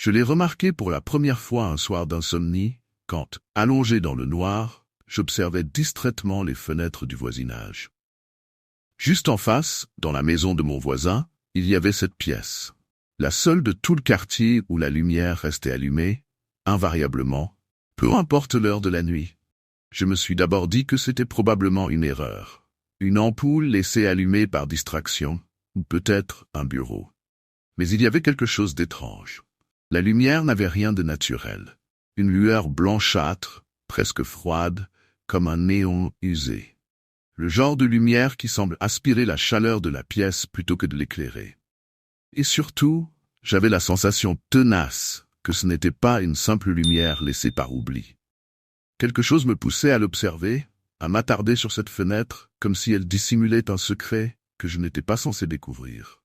Je l'ai remarqué pour la première fois un soir d'insomnie, quand, allongé dans le noir, j'observais distraitement les fenêtres du voisinage. Juste en face, dans la maison de mon voisin, il y avait cette pièce. La seule de tout le quartier où la lumière restait allumée, invariablement, peu importe l'heure de la nuit. Je me suis d'abord dit que c'était probablement une erreur. Une ampoule laissée allumée par distraction, ou peut-être un bureau. Mais il y avait quelque chose d'étrange. La lumière n'avait rien de naturel. Une lueur blanchâtre, presque froide, comme un néon usé. Le genre de lumière qui semble aspirer la chaleur de la pièce plutôt que de l'éclairer. Et surtout, j'avais la sensation tenace que ce n'était pas une simple lumière laissée par oubli. Quelque chose me poussait à l'observer, à m'attarder sur cette fenêtre, comme si elle dissimulait un secret que je n'étais pas censé découvrir.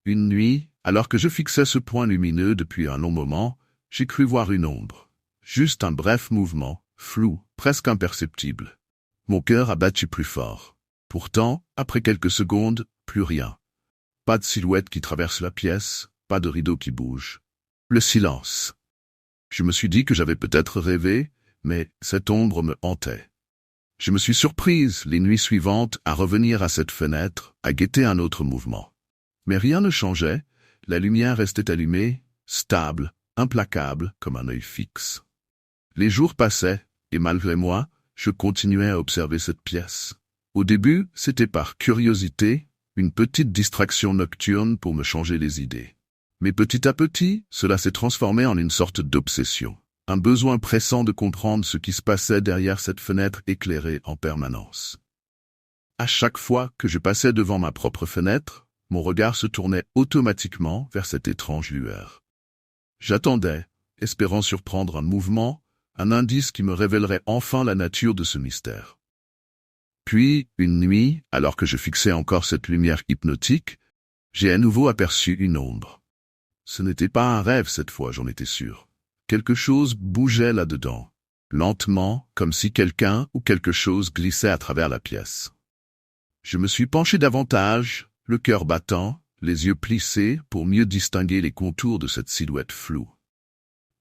Une nuit, alors que je fixais ce point lumineux depuis un long moment, j'ai cru voir une ombre. Juste un bref mouvement, flou, presque imperceptible. Mon cœur a battu plus fort. Pourtant, après quelques secondes, plus rien. Pas de silhouette qui traverse la pièce, pas de rideau qui bouge. Le silence. Je me suis dit que j'avais peut-être rêvé, mais cette ombre me hantait. Je me suis surprise, les nuits suivantes, à revenir à cette fenêtre, à guetter un autre mouvement. Mais rien ne changeait, la lumière restait allumée, stable, implacable, comme un œil fixe. Les jours passaient, et malgré moi, je continuais à observer cette pièce. Au début, c'était par curiosité, une petite distraction nocturne pour me changer les idées. Mais petit à petit, cela s'est transformé en une sorte d'obsession. Un besoin pressant de comprendre ce qui se passait derrière cette fenêtre éclairée en permanence. À chaque fois que je passais devant ma propre fenêtre, mon regard se tournait automatiquement vers cette étrange lueur. J'attendais, espérant surprendre un mouvement, un indice qui me révélerait enfin la nature de ce mystère. Puis, une nuit, alors que je fixais encore cette lumière hypnotique, j'ai à nouveau aperçu une ombre. Ce n'était pas un rêve cette fois, j'en étais sûr. Quelque chose bougeait là-dedans, lentement, comme si quelqu'un ou quelque chose glissait à travers la pièce. Je me suis penché davantage, le cœur battant, les yeux plissés pour mieux distinguer les contours de cette silhouette floue.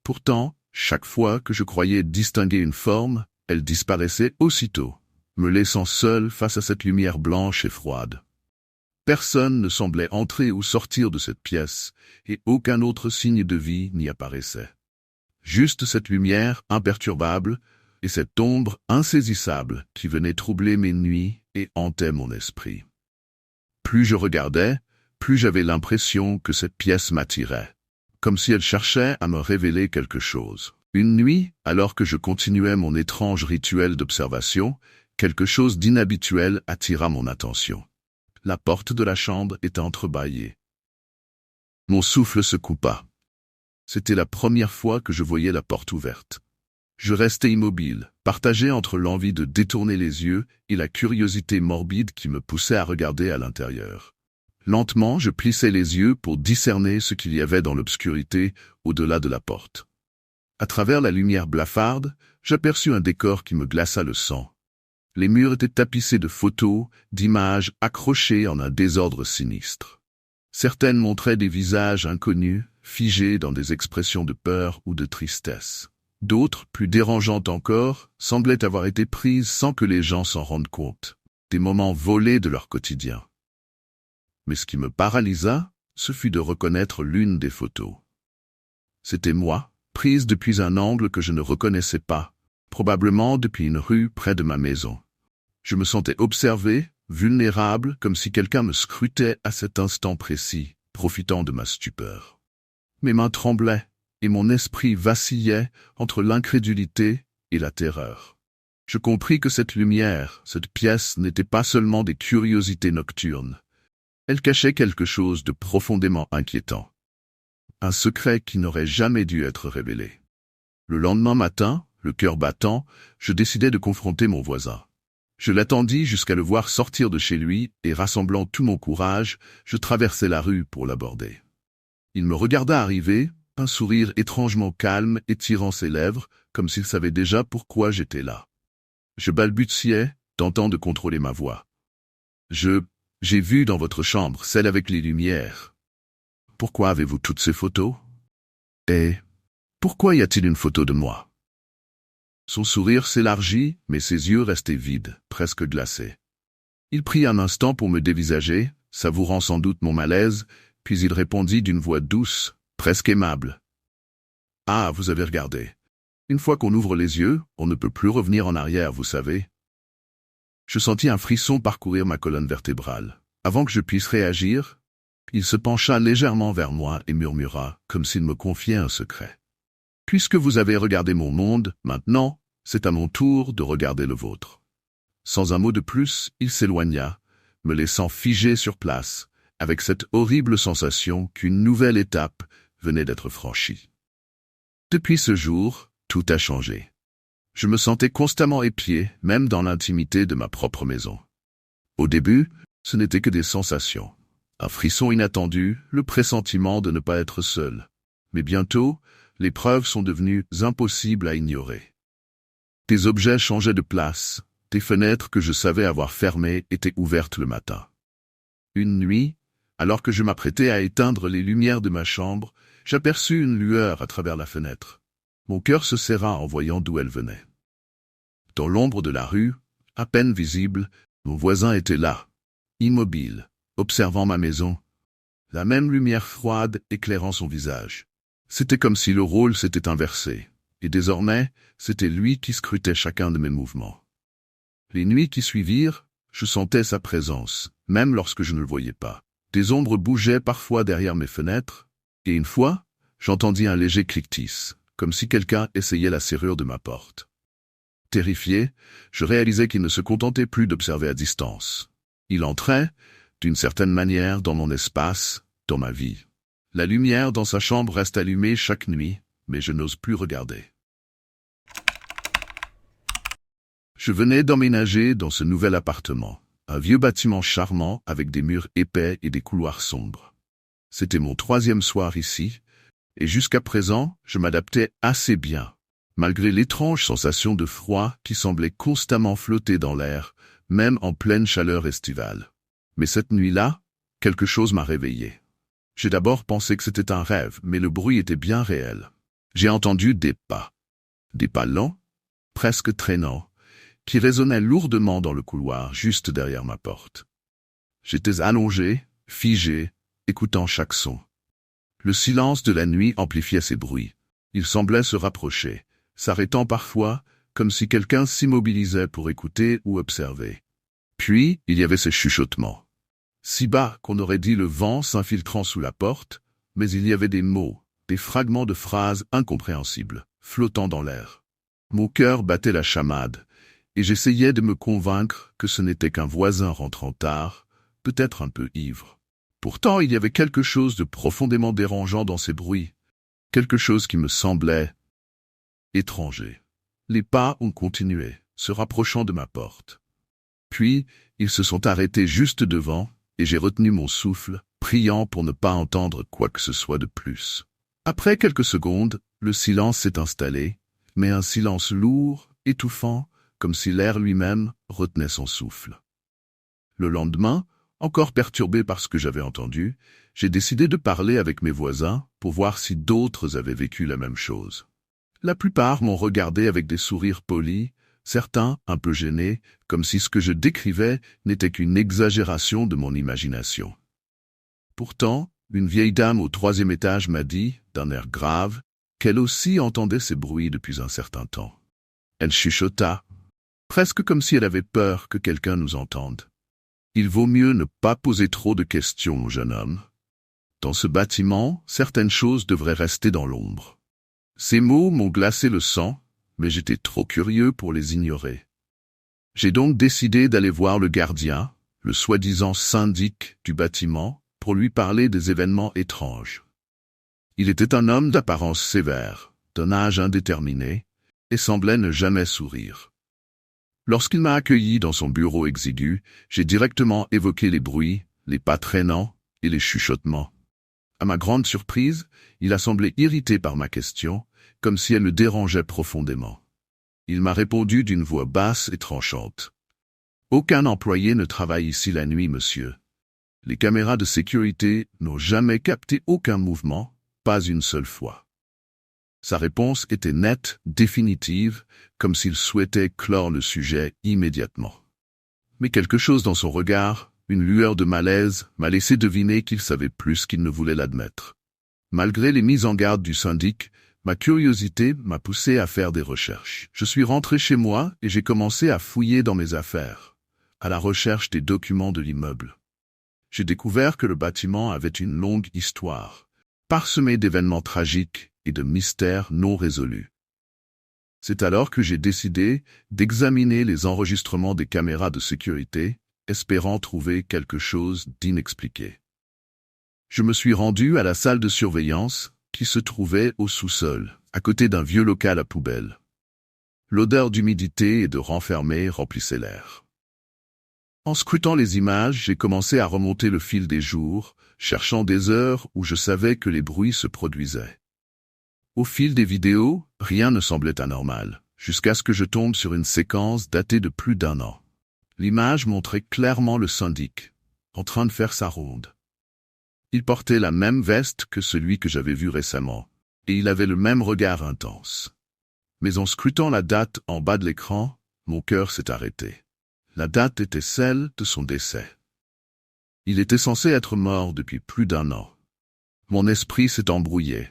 Pourtant, chaque fois que je croyais distinguer une forme, elle disparaissait aussitôt, me laissant seul face à cette lumière blanche et froide. Personne ne semblait entrer ou sortir de cette pièce, et aucun autre signe de vie n'y apparaissait. Juste cette lumière imperturbable et cette ombre insaisissable qui venait troubler mes nuits et hantait mon esprit. Plus je regardais, plus j'avais l'impression que cette pièce m'attirait, comme si elle cherchait à me révéler quelque chose. Une nuit, alors que je continuais mon étrange rituel d'observation, quelque chose d'inhabituel attira mon attention. La porte de la chambre était entrebâillée. Mon souffle se coupa. C'était la première fois que je voyais la porte ouverte. Je restais immobile, partagé entre l'envie de détourner les yeux et la curiosité morbide qui me poussait à regarder à l'intérieur. Lentement, je plissais les yeux pour discerner ce qu'il y avait dans l'obscurité au-delà de la porte. À travers la lumière blafarde, j'aperçus un décor qui me glaça le sang. Les murs étaient tapissés de photos, d'images accrochées en un désordre sinistre. Certaines montraient des visages inconnus, figés dans des expressions de peur ou de tristesse. D'autres, plus dérangeantes encore, semblaient avoir été prises sans que les gens s'en rendent compte, des moments volés de leur quotidien. Mais ce qui me paralysa, ce fut de reconnaître l'une des photos. C'était moi, prise depuis un angle que je ne reconnaissais pas, probablement depuis une rue près de ma maison. Je me sentais observé, vulnérable, comme si quelqu'un me scrutait à cet instant précis, profitant de ma stupeur. Mes mains tremblaient, et mon esprit vacillait entre l'incrédulité et la terreur. Je compris que cette lumière, cette pièce n'était pas seulement des curiosités nocturnes. Elle cachait quelque chose de profondément inquiétant. Un secret qui n'aurait jamais dû être révélé. Le lendemain matin, le cœur battant, je décidai de confronter mon voisin. Je l'attendis jusqu'à le voir sortir de chez lui et rassemblant tout mon courage, je traversai la rue pour l'aborder. Il me regarda arriver, un sourire étrangement calme étirant ses lèvres, comme s'il savait déjà pourquoi j'étais là. Je balbutiai, tentant de contrôler ma voix. J'ai vu dans votre chambre celle avec les lumières. Pourquoi avez-vous toutes ces photos? Et pourquoi y a-t-il une photo de moi? Son sourire s'élargit, mais ses yeux restaient vides, presque glacés. Il prit un instant pour me dévisager, savourant sans doute mon malaise, puis il répondit d'une voix douce, presque aimable. « Ah, vous avez regardé. Une fois qu'on ouvre les yeux, on ne peut plus revenir en arrière, vous savez. » Je sentis un frisson parcourir ma colonne vertébrale. Avant que je puisse réagir, il se pencha légèrement vers moi et murmura, comme s'il me confiait un secret. « Puisque vous avez regardé mon monde, maintenant, c'est à mon tour de regarder le vôtre. » Sans un mot de plus, il s'éloigna, me laissant figé sur place, avec cette horrible sensation qu'une nouvelle étape venait d'être franchie. Depuis ce jour, tout a changé. Je me sentais constamment épié, même dans l'intimité de ma propre maison. Au début, ce n'était que des sensations. Un frisson inattendu, le pressentiment de ne pas être seul. Mais bientôt, les preuves sont devenues impossibles à ignorer. Des objets changeaient de place, des fenêtres que je savais avoir fermées étaient ouvertes le matin. Une nuit, alors que je m'apprêtais à éteindre les lumières de ma chambre, j'aperçus une lueur à travers la fenêtre. Mon cœur se serra en voyant d'où elle venait. Dans l'ombre de la rue, à peine visible, mon voisin était là, immobile, observant ma maison, la même lumière froide éclairant son visage. C'était comme si le rôle s'était inversé, et désormais, c'était lui qui scrutait chacun de mes mouvements. Les nuits qui suivirent, je sentais sa présence, même lorsque je ne le voyais pas. Des ombres bougeaient parfois derrière mes fenêtres, et une fois, j'entendis un léger cliquetis, comme si quelqu'un essayait la serrure de ma porte. Terrifié, je réalisais qu'il ne se contentait plus d'observer à distance. Il entrait, d'une certaine manière, dans mon espace, dans ma vie. La lumière dans sa chambre reste allumée chaque nuit, mais je n'ose plus regarder. Je venais d'emménager dans ce nouvel appartement, un vieux bâtiment charmant avec des murs épais et des couloirs sombres. C'était mon 3e soir ici, et jusqu'à présent, je m'adaptais assez bien, malgré l'étrange sensation de froid qui semblait constamment flotter dans l'air, même en pleine chaleur estivale. Mais cette nuit-là, quelque chose m'a réveillé. J'ai d'abord pensé que c'était un rêve, mais le bruit était bien réel. J'ai entendu des pas lents, presque traînants, qui résonnaient lourdement dans le couloir juste derrière ma porte. J'étais allongé, figé, écoutant chaque son. Le silence de la nuit amplifiait ces bruits. Ils semblaient se rapprocher, s'arrêtant parfois, comme si quelqu'un s'immobilisait pour écouter ou observer. Puis, il y avait ces chuchotements. Si bas qu'on aurait dit le vent s'infiltrant sous la porte, mais il y avait des mots, des fragments de phrases incompréhensibles, flottant dans l'air. Mon cœur battait la chamade, et j'essayais de me convaincre que ce n'était qu'un voisin rentrant tard, peut-être un peu ivre. Pourtant, il y avait quelque chose de profondément dérangeant dans ces bruits, quelque chose qui me semblait étranger. Les pas ont continué, se rapprochant de ma porte. Puis, ils se sont arrêtés juste devant, et j'ai retenu mon souffle, priant pour ne pas entendre quoi que ce soit de plus. Après quelques secondes, le silence s'est installé, mais un silence lourd, étouffant, comme si l'air lui-même retenait son souffle. Le lendemain, encore perturbé par ce que j'avais entendu, j'ai décidé de parler avec mes voisins pour voir si d'autres avaient vécu la même chose. La plupart m'ont regardé avec des sourires polis, certains un peu gênés, comme si ce que je décrivais n'était qu'une exagération de mon imagination. Pourtant, une vieille dame au 3e étage m'a dit, d'un air grave, qu'elle aussi entendait ces bruits depuis un certain temps. Elle chuchota, presque comme si elle avait peur que quelqu'un nous entende. Il vaut mieux ne pas poser trop de questions, jeune homme. Dans ce bâtiment, certaines choses devraient rester dans l'ombre. Ces mots m'ont glacé le sang, mais j'étais trop curieux pour les ignorer. J'ai donc décidé d'aller voir le gardien, le soi-disant syndic du bâtiment, pour lui parler des événements étranges. Il était un homme d'apparence sévère, d'un âge indéterminé, et semblait ne jamais sourire. Lorsqu'il m'a accueilli dans son bureau exigu, j'ai directement évoqué les bruits, les pas traînants et les chuchotements. À ma grande surprise, il a semblé irrité par ma question, comme si elle le dérangeait profondément. Il m'a répondu d'une voix basse et tranchante. « Aucun employé ne travaille ici la nuit, monsieur. Les caméras de sécurité n'ont jamais capté aucun mouvement, pas une seule fois. Sa réponse était nette, définitive, comme s'il souhaitait clore le sujet immédiatement. Mais quelque chose dans son regard, une lueur de malaise, m'a laissé deviner qu'il savait plus qu'il ne voulait l'admettre. Malgré les mises en garde du syndic, ma curiosité m'a poussé à faire des recherches. Je suis rentré chez moi et j'ai commencé à fouiller dans mes affaires, à la recherche des documents de l'immeuble. J'ai découvert que le bâtiment avait une longue histoire, parsemée d'événements tragiques et de mystères non résolus. C'est alors que j'ai décidé d'examiner les enregistrements des caméras de sécurité, espérant trouver quelque chose d'inexpliqué. Je me suis rendu à la salle de surveillance, qui se trouvait au sous-sol, à côté d'un vieux local à poubelle. L'odeur d'humidité et de renfermé remplissait l'air. En scrutant les images, j'ai commencé à remonter le fil des jours, cherchant des heures où je savais que les bruits se produisaient. Au fil des vidéos, rien ne semblait anormal, jusqu'à ce que je tombe sur une séquence datée de plus d'1 an. L'image montrait clairement le syndic, en train de faire sa ronde. Il portait la même veste que celui que j'avais vu récemment, et il avait le même regard intense. Mais en scrutant la date en bas de l'écran, mon cœur s'est arrêté. La date était celle de son décès. Il était censé être mort depuis plus d'1 an. Mon esprit s'est embrouillé.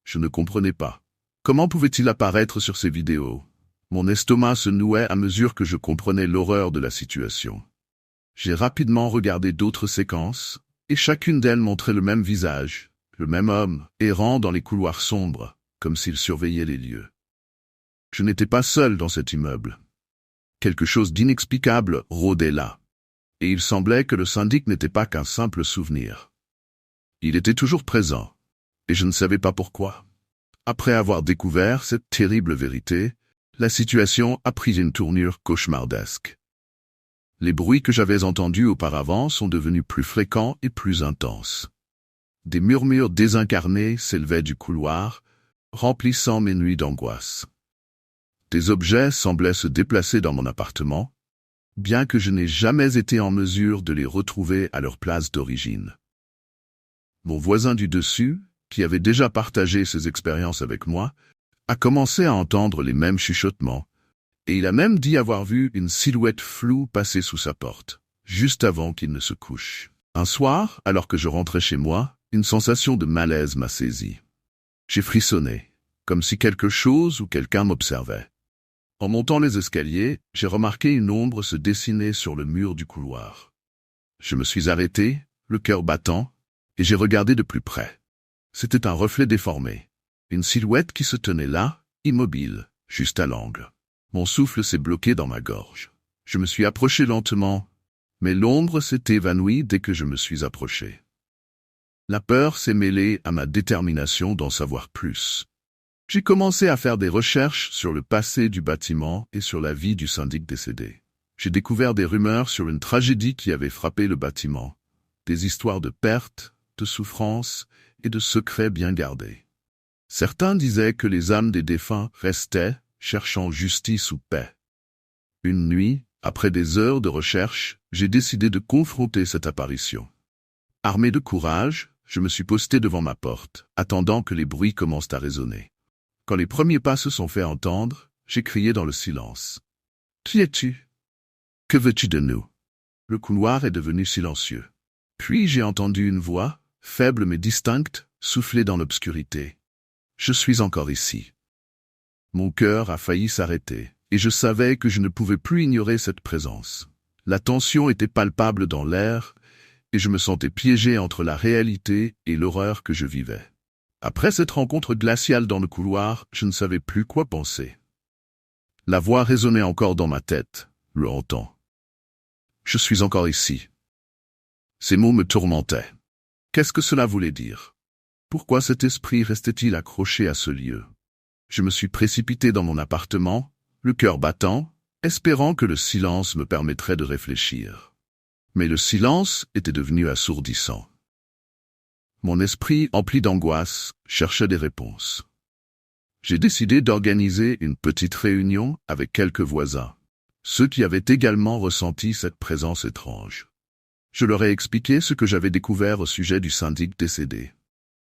Je ne comprenais pas. Comment pouvait-il apparaître sur ces vidéos? Mon estomac se nouait à mesure que je comprenais l'horreur de la situation. J'ai rapidement regardé d'autres séquences, et chacune d'elles montrait le même visage, le même homme, errant dans les couloirs sombres, comme s'il surveillait les lieux. Je n'étais pas seul dans cet immeuble. Quelque chose d'inexplicable rôdait là, et il semblait que le syndic n'était pas qu'un simple souvenir. Il était toujours présent, et je ne savais pas pourquoi. Après avoir découvert cette terrible vérité, la situation a pris une tournure cauchemardesque. Les bruits que j'avais entendus auparavant sont devenus plus fréquents et plus intenses. Des murmures désincarnés s'élevaient du couloir, remplissant mes nuits d'angoisse. Des objets semblaient se déplacer dans mon appartement, bien que je n'ai jamais été en mesure de les retrouver à leur place d'origine. Mon voisin du dessus, qui avait déjà partagé ses expériences avec moi, a commencé à entendre les mêmes chuchotements, et il a même dit avoir vu une silhouette floue passer sous sa porte, juste avant qu'il ne se couche. Un soir, alors que je rentrais chez moi, une sensation de malaise m'a saisi. J'ai frissonné, comme si quelque chose ou quelqu'un m'observait. En montant les escaliers, j'ai remarqué une ombre se dessiner sur le mur du couloir. Je me suis arrêté, le cœur battant, et j'ai regardé de plus près. C'était un reflet déformé, une silhouette qui se tenait là, immobile, juste à l'angle. Mon souffle s'est bloqué dans ma gorge. Je me suis approché lentement, mais l'ombre s'est évanouie dès que je me suis approché. La peur s'est mêlée à ma détermination d'en savoir plus. J'ai commencé à faire des recherches sur le passé du bâtiment et sur la vie du syndic décédé. J'ai découvert des rumeurs sur une tragédie qui avait frappé le bâtiment, des histoires de pertes, de souffrances et de secrets bien gardés. Certains disaient que les âmes des défunts restaient, cherchant justice ou paix. Une nuit, après des heures de recherche, j'ai décidé de confronter cette apparition. Armé de courage, je me suis posté devant ma porte, attendant que les bruits commencent à résonner. Quand les premiers pas se sont fait entendre, j'ai crié dans le silence. « Qui es-tu? Que veux-tu de nous ?» Le couloir est devenu silencieux. Puis j'ai entendu une voix, faible mais distincte, souffler dans l'obscurité. « Je suis encore ici. » Mon cœur a failli s'arrêter, et je savais que je ne pouvais plus ignorer cette présence. La tension était palpable dans l'air, et je me sentais piégé entre la réalité et l'horreur que je vivais. Après cette rencontre glaciale dans le couloir, je ne savais plus quoi penser. La voix résonnait encore dans ma tête, longtemps. « Je suis encore ici. » Ces mots me tourmentaient. Qu'est-ce que cela voulait dire? Pourquoi cet esprit restait-il accroché à ce lieu? Je me suis précipité dans mon appartement, le cœur battant, espérant que le silence me permettrait de réfléchir. Mais le silence était devenu assourdissant. Mon esprit, empli d'angoisse, cherchait des réponses. J'ai décidé d'organiser une petite réunion avec quelques voisins, ceux qui avaient également ressenti cette présence étrange. Je leur ai expliqué ce que j'avais découvert au sujet du syndic décédé.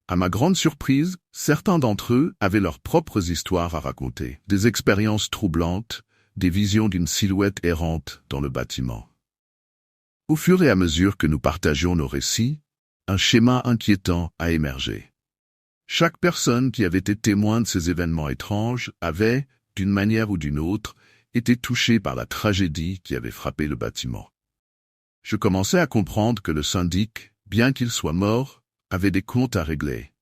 À ma grande surprise, certains d'entre eux avaient leurs propres histoires à raconter, des expériences troublantes, des visions d'une silhouette errante dans le bâtiment. Au fur et à mesure que nous partagions nos récits, un schéma inquiétant a émergé. Chaque personne qui avait été témoin de ces événements étranges avait, d'une manière ou d'une autre, été touchée par la tragédie qui avait frappé le bâtiment. Je commençais à comprendre que le syndic, bien qu'il soit mort, avait des comptes à régler.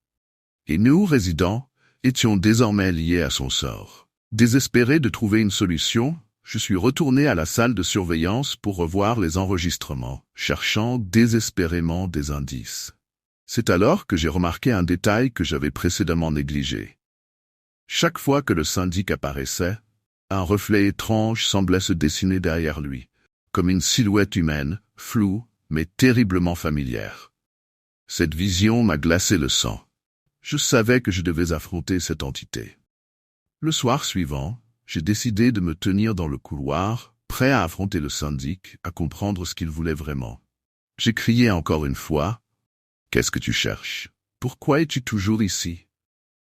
Et nous, résidents, étions désormais liés à son sort. Désespéré de trouver une solution, je suis retourné à la salle de surveillance pour revoir les enregistrements, cherchant désespérément des indices. C'est alors que j'ai remarqué un détail que j'avais précédemment négligé. Chaque fois que le syndic apparaissait, un reflet étrange semblait se dessiner derrière lui, comme une silhouette humaine, floue, mais terriblement familière. Cette vision m'a glacé le sang. Je savais que je devais affronter cette entité. Le soir suivant, j'ai décidé de me tenir dans le couloir, prêt à affronter le syndic, à comprendre ce qu'il voulait vraiment. J'ai crié encore une fois, « Qu'est-ce que tu cherches? Pourquoi es-tu toujours ici ?»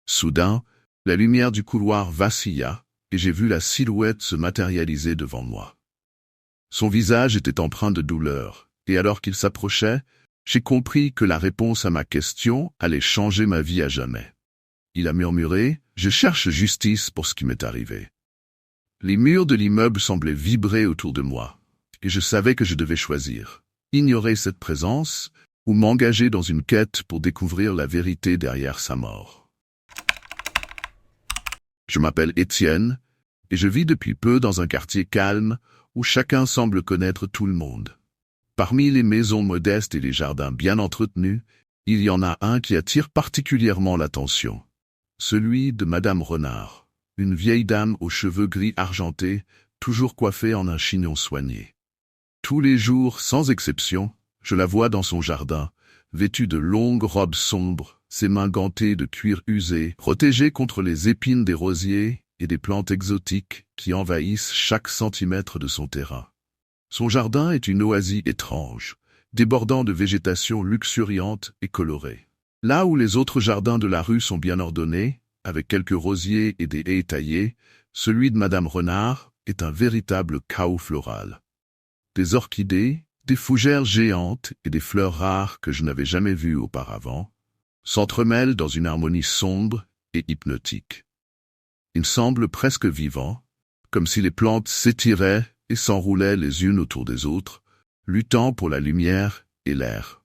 Soudain, la lumière du couloir vacilla, et j'ai vu la silhouette se matérialiser devant moi. Son visage était empreint de douleur, et alors qu'il s'approchait, j'ai compris que la réponse à ma question allait changer ma vie à jamais. Il a murmuré, « Je cherche justice pour ce qui m'est arrivé. » Les murs de l'immeuble semblaient vibrer autour de moi, et je savais que je devais choisir, ignorer cette présence ou m'engager dans une quête pour découvrir la vérité derrière sa mort. Je m'appelle Étienne, et je vis depuis peu dans un quartier calme où chacun semble connaître tout le monde. Parmi les maisons modestes et les jardins bien entretenus, il y en a un qui attire particulièrement l'attention. Celui de Madame Renard, une vieille dame aux cheveux gris argentés, toujours coiffée en un chignon soigné. Tous les jours, sans exception, je la vois dans son jardin, vêtue de longues robes sombres, ses mains gantées de cuir usé, protégée contre les épines des rosiers et des plantes exotiques qui envahissent chaque centimètre de son terrain. Son jardin est une oasis étrange, débordant de végétation luxuriante et colorée. Là où les autres jardins de la rue sont bien ordonnés, avec quelques rosiers et des haies taillées, celui de Madame Renard est un véritable chaos floral. Des orchidées, des fougères géantes et des fleurs rares que je n'avais jamais vues auparavant s'entremêlent dans une harmonie sombre et hypnotique. Il semble presque vivant, comme si les plantes s'étiraient et s'enroulaient les unes autour des autres, luttant pour la lumière et l'air.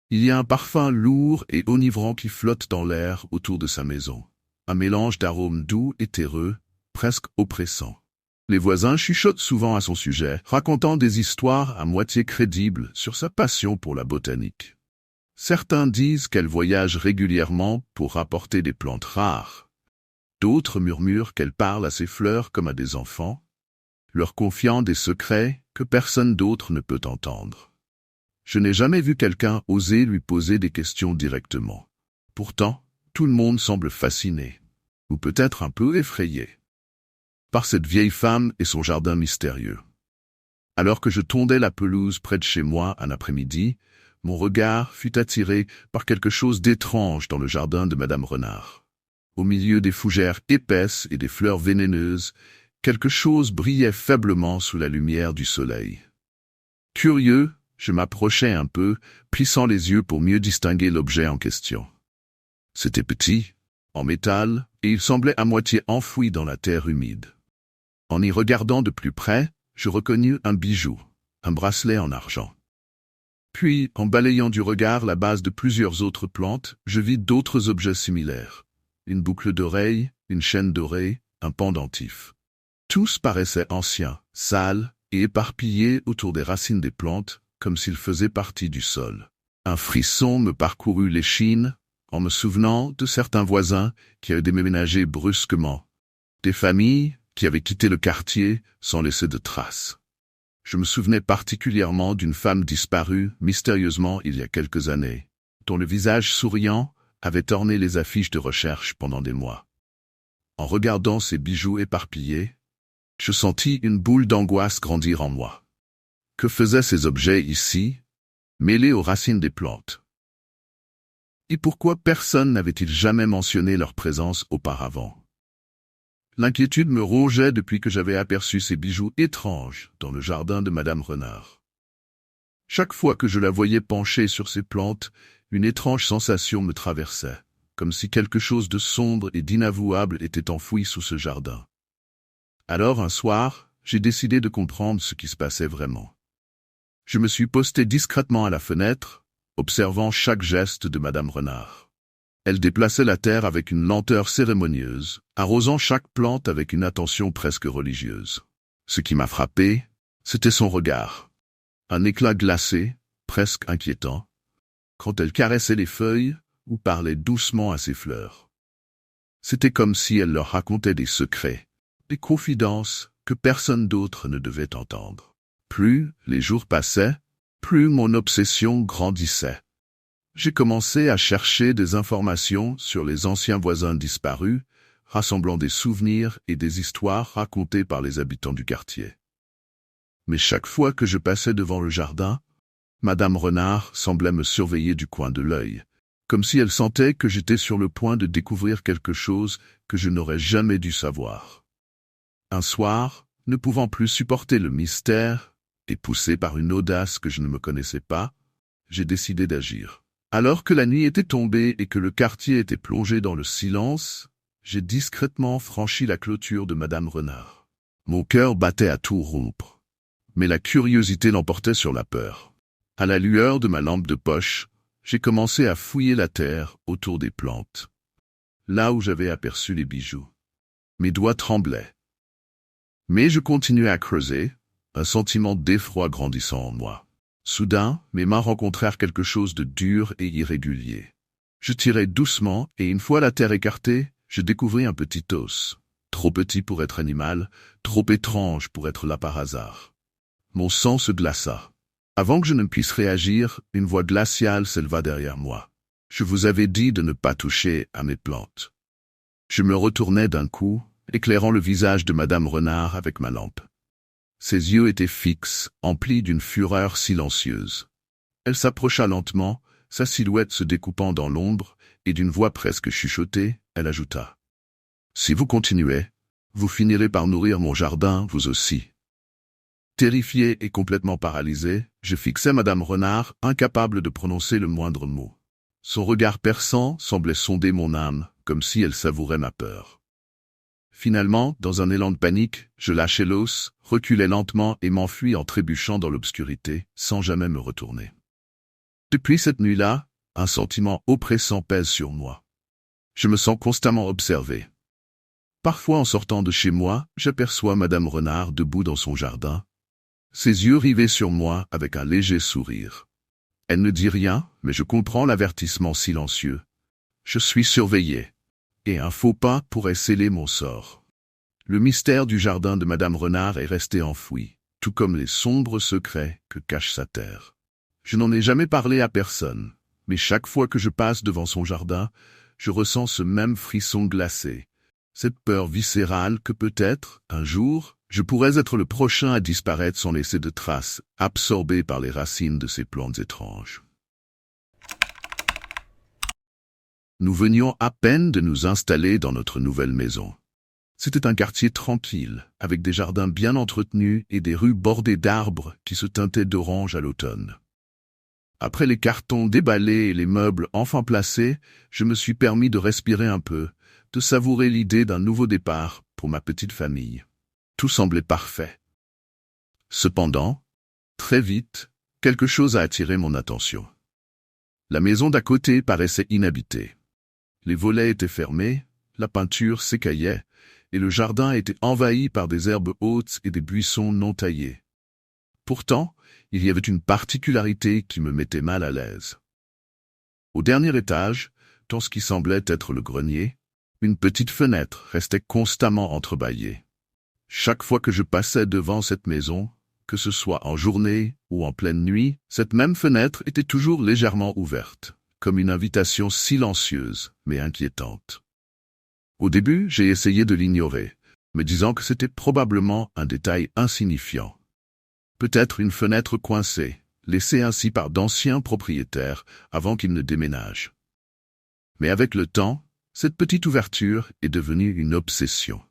Il y a un parfum lourd et enivrant qui flotte dans l'air autour de sa maison, un mélange d'arômes doux et terreux, presque oppressant. Les voisins chuchotent souvent à son sujet, racontant des histoires à moitié crédibles sur sa passion pour la botanique. Certains disent qu'elle voyage régulièrement pour rapporter des plantes rares. D'autres murmurent qu'elle parle à ses fleurs comme à des enfants, leur confiant des secrets que personne d'autre ne peut entendre. Je n'ai jamais vu quelqu'un oser lui poser des questions directement. Pourtant, tout le monde semble fasciné, ou peut-être un peu effrayé, par cette vieille femme et son jardin mystérieux. Alors que je tondais la pelouse près de chez moi un après-midi, mon regard fut attiré par quelque chose d'étrange dans le jardin de Madame Renard. Au milieu des fougères épaisses et des fleurs vénéneuses, quelque chose brillait faiblement sous la lumière du soleil. Curieux, je m'approchai un peu, plissant les yeux pour mieux distinguer l'objet en question. C'était petit, en métal, et il semblait à moitié enfoui dans la terre humide. En y regardant de plus près, je reconnus un bijou, un bracelet en argent. Puis, en balayant du regard la base de plusieurs autres plantes, je vis d'autres objets similaires. Une boucle d'oreille, une chaîne dorée, un pendentif. Tous paraissaient anciens, sales et éparpillés autour des racines des plantes, comme s'ils faisaient partie du sol. Un frisson me parcourut l'échine, en me souvenant de certains voisins qui avaient déménagé brusquement, des familles qui avaient quitté le quartier sans laisser de traces. Je me souvenais particulièrement d'une femme disparue mystérieusement il y a quelques années, dont le visage souriant avait orné les affiches de recherche pendant des mois. En regardant ces bijoux éparpillés, je sentis une boule d'angoisse grandir en moi. Que faisaient ces objets ici, mêlés aux racines des plantes? Et pourquoi personne n'avait-il jamais mentionné leur présence auparavant? L'inquiétude me rongeait depuis que j'avais aperçu ces bijoux étranges dans le jardin de Madame Renard. Chaque fois que je la voyais penchée sur ces plantes, une étrange sensation me traversait, comme si quelque chose de sombre et d'inavouable était enfoui sous ce jardin. Alors, un soir, j'ai décidé de comprendre ce qui se passait vraiment. Je me suis posté discrètement à la fenêtre, observant chaque geste de Madame Renard. Elle déplaçait la terre avec une lenteur cérémonieuse, arrosant chaque plante avec une attention presque religieuse. Ce qui m'a frappé, c'était son regard. Un éclat glacé, presque inquiétant, quand elle caressait les feuilles ou parlait doucement à ses fleurs. C'était comme si elle leur racontait des secrets, des confidences que personne d'autre ne devait entendre. Plus les jours passaient, plus mon obsession grandissait. J'ai commencé à chercher des informations sur les anciens voisins disparus, rassemblant des souvenirs et des histoires racontées par les habitants du quartier. Mais chaque fois que je passais devant le jardin, Madame Renard semblait me surveiller du coin de l'œil, comme si elle sentait que j'étais sur le point de découvrir quelque chose que je n'aurais jamais dû savoir. Un soir, ne pouvant plus supporter le mystère, et poussé par une audace que je ne me connaissais pas, j'ai décidé d'agir. Alors que la nuit était tombée et que le quartier était plongé dans le silence, j'ai discrètement franchi la clôture de Madame Renard. Mon cœur battait à tout rompre, mais la curiosité l'emportait sur la peur. À la lueur de ma lampe de poche, j'ai commencé à fouiller la terre autour des plantes, là où j'avais aperçu les bijoux. Mes doigts tremblaient. Mais je continuais à creuser, un sentiment d'effroi grandissant en moi. Soudain, mes mains rencontrèrent quelque chose de dur et irrégulier. Je tirai doucement et une fois la terre écartée, je découvris un petit os, trop petit pour être animal, trop étrange pour être là par hasard. Mon sang se glaça. Avant que je ne puisse réagir, une voix glaciale s'éleva derrière moi. Je vous avais dit de ne pas toucher à mes plantes. Je me retournai d'un coup, éclairant le visage de Madame Renard avec ma lampe. Ses yeux étaient fixes, emplis d'une fureur silencieuse. Elle s'approcha lentement, sa silhouette se découpant dans l'ombre, et d'une voix presque chuchotée, elle ajouta. « Si vous continuez, vous finirez par nourrir mon jardin, vous aussi. » Terrifié et complètement paralysé, je fixais Madame Renard, incapable de prononcer le moindre mot. Son regard perçant semblait sonder mon âme, comme si elle savourait ma peur. Finalement, dans un élan de panique, je lâchai l'os, reculai lentement et m'enfuis en trébuchant dans l'obscurité, sans jamais me retourner. Depuis cette nuit-là, un sentiment oppressant pèse sur moi. Je me sens constamment observé. Parfois en sortant de chez moi, j'aperçois Madame Renard debout dans son jardin, ses yeux rivés sur moi avec un léger sourire. Elle ne dit rien, mais je comprends l'avertissement silencieux. Je suis surveillé. Et un faux pas pourrait sceller mon sort. Le mystère du jardin de Madame Renard est resté enfoui, tout comme les sombres secrets que cache sa terre. Je n'en ai jamais parlé à personne, mais chaque fois que je passe devant son jardin, je ressens ce même frisson glacé, cette peur viscérale que peut-être, un jour, je pourrais être le prochain à disparaître sans laisser de traces, absorbé par les racines de ces plantes étranges. Nous venions à peine de nous installer dans notre nouvelle maison. C'était un quartier tranquille, avec des jardins bien entretenus et des rues bordées d'arbres qui se teintaient d'orange à l'automne. Après les cartons déballés et les meubles enfin placés, je me suis permis de respirer un peu, de savourer l'idée d'un nouveau départ pour ma petite famille. Tout semblait parfait. Cependant, très vite, quelque chose a attiré mon attention. La maison d'à côté paraissait inhabitée. Les volets étaient fermés, la peinture s'écaillait, et le jardin était envahi par des herbes hautes et des buissons non taillés. Pourtant, il y avait une particularité qui me mettait mal à l'aise. Au dernier étage, dans ce qui semblait être le grenier, une petite fenêtre restait constamment entrebâillée. Chaque fois que je passais devant cette maison, que ce soit en journée ou en pleine nuit, cette même fenêtre était toujours légèrement ouverte, comme une invitation silencieuse mais inquiétante. Au début, j'ai essayé de l'ignorer, me disant que c'était probablement un détail insignifiant. Peut-être une fenêtre coincée, laissée ainsi par d'anciens propriétaires avant qu'ils ne déménagent. Mais avec le temps, cette petite ouverture est devenue une obsession.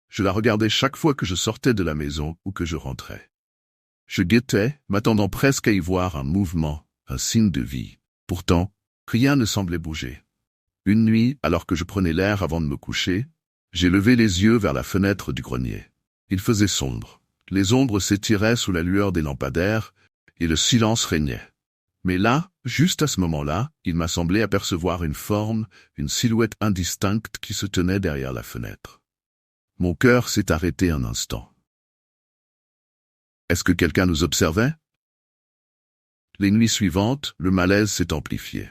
Je la regardais chaque fois que je sortais de la maison ou que je rentrais. Je guettais, m'attendant presque à y voir un mouvement, un signe de vie. Pourtant, rien ne semblait bouger. Une nuit, alors que je prenais l'air avant de me coucher, j'ai levé les yeux vers la fenêtre du grenier. Il faisait sombre. Les ombres s'étiraient sous la lueur des lampadaires, et le silence régnait. Mais là, juste à ce moment-là, il m'a semblé apercevoir une forme, une silhouette indistincte qui se tenait derrière la fenêtre. Mon cœur s'est arrêté un instant. Est-ce que quelqu'un nous observait? Les nuits suivantes, le malaise s'est amplifié.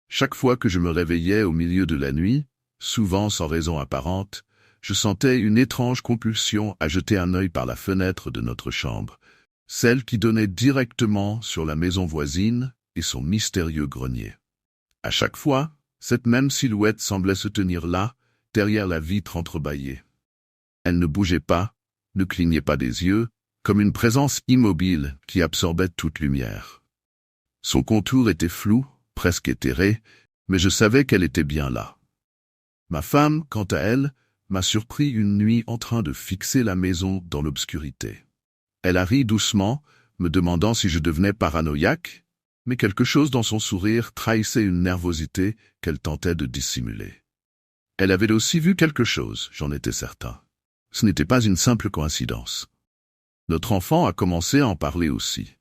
Chaque fois que je me réveillais au milieu de la nuit, souvent sans raison apparente, je sentais une étrange compulsion à jeter un œil par la fenêtre de notre chambre, celle qui donnait directement sur la maison voisine et son mystérieux grenier. À chaque fois, cette même silhouette semblait se tenir là, derrière la vitre entrebâillée. Elle ne bougeait pas, ne clignait pas des yeux, comme une présence immobile qui absorbait toute lumière. Son contour était flou, presque éthéré, mais je savais qu'elle était bien là. Ma femme, quant à elle, m'a surpris une nuit en train de fixer la maison dans l'obscurité. Elle a ri doucement, me demandant si je devenais paranoïaque, mais quelque chose dans son sourire trahissait une nervosité qu'elle tentait de dissimuler. Elle avait aussi vu quelque chose, j'en étais certain. Ce n'était pas une simple coïncidence. Notre enfant a commencé à en parler aussi.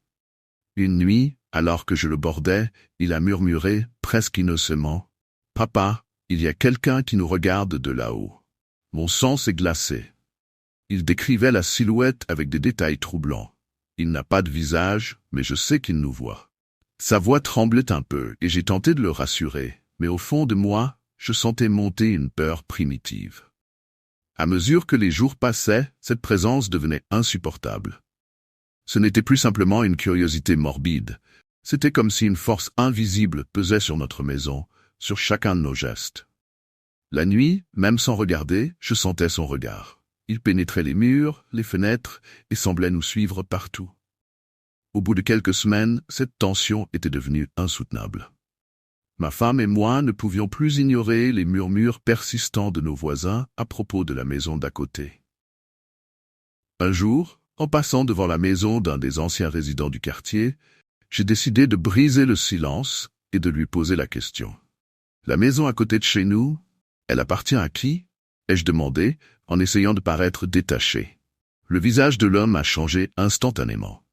Une nuit, alors que je le bordais, il a murmuré, presque innocemment, « Papa, il y a quelqu'un qui nous regarde de là-haut. » Mon sang s'est glacé. Il décrivait la silhouette avec des détails troublants. Il n'a pas de visage, mais je sais qu'il nous voit. Sa voix tremblait un peu et j'ai tenté de le rassurer, mais au fond de moi, je sentais monter une peur primitive. À mesure que les jours passaient, cette présence devenait insupportable. Ce n'était plus simplement une curiosité morbide. C'était comme si une force invisible pesait sur notre maison, sur chacun de nos gestes. La nuit, même sans regarder, je sentais son regard. Il pénétrait les murs, les fenêtres, et semblait nous suivre partout. Au bout de quelques semaines, cette tension était devenue insoutenable. Ma femme et moi ne pouvions plus ignorer les murmures persistants de nos voisins à propos de la maison d'à côté. Un jour, en passant devant la maison d'un des anciens résidents du quartier, j'ai décidé de briser le silence et de lui poser la question. « La maison à côté de chez nous, elle appartient à qui ?» ai-je demandé, en essayant de paraître détaché. Le visage de l'homme a changé instantanément.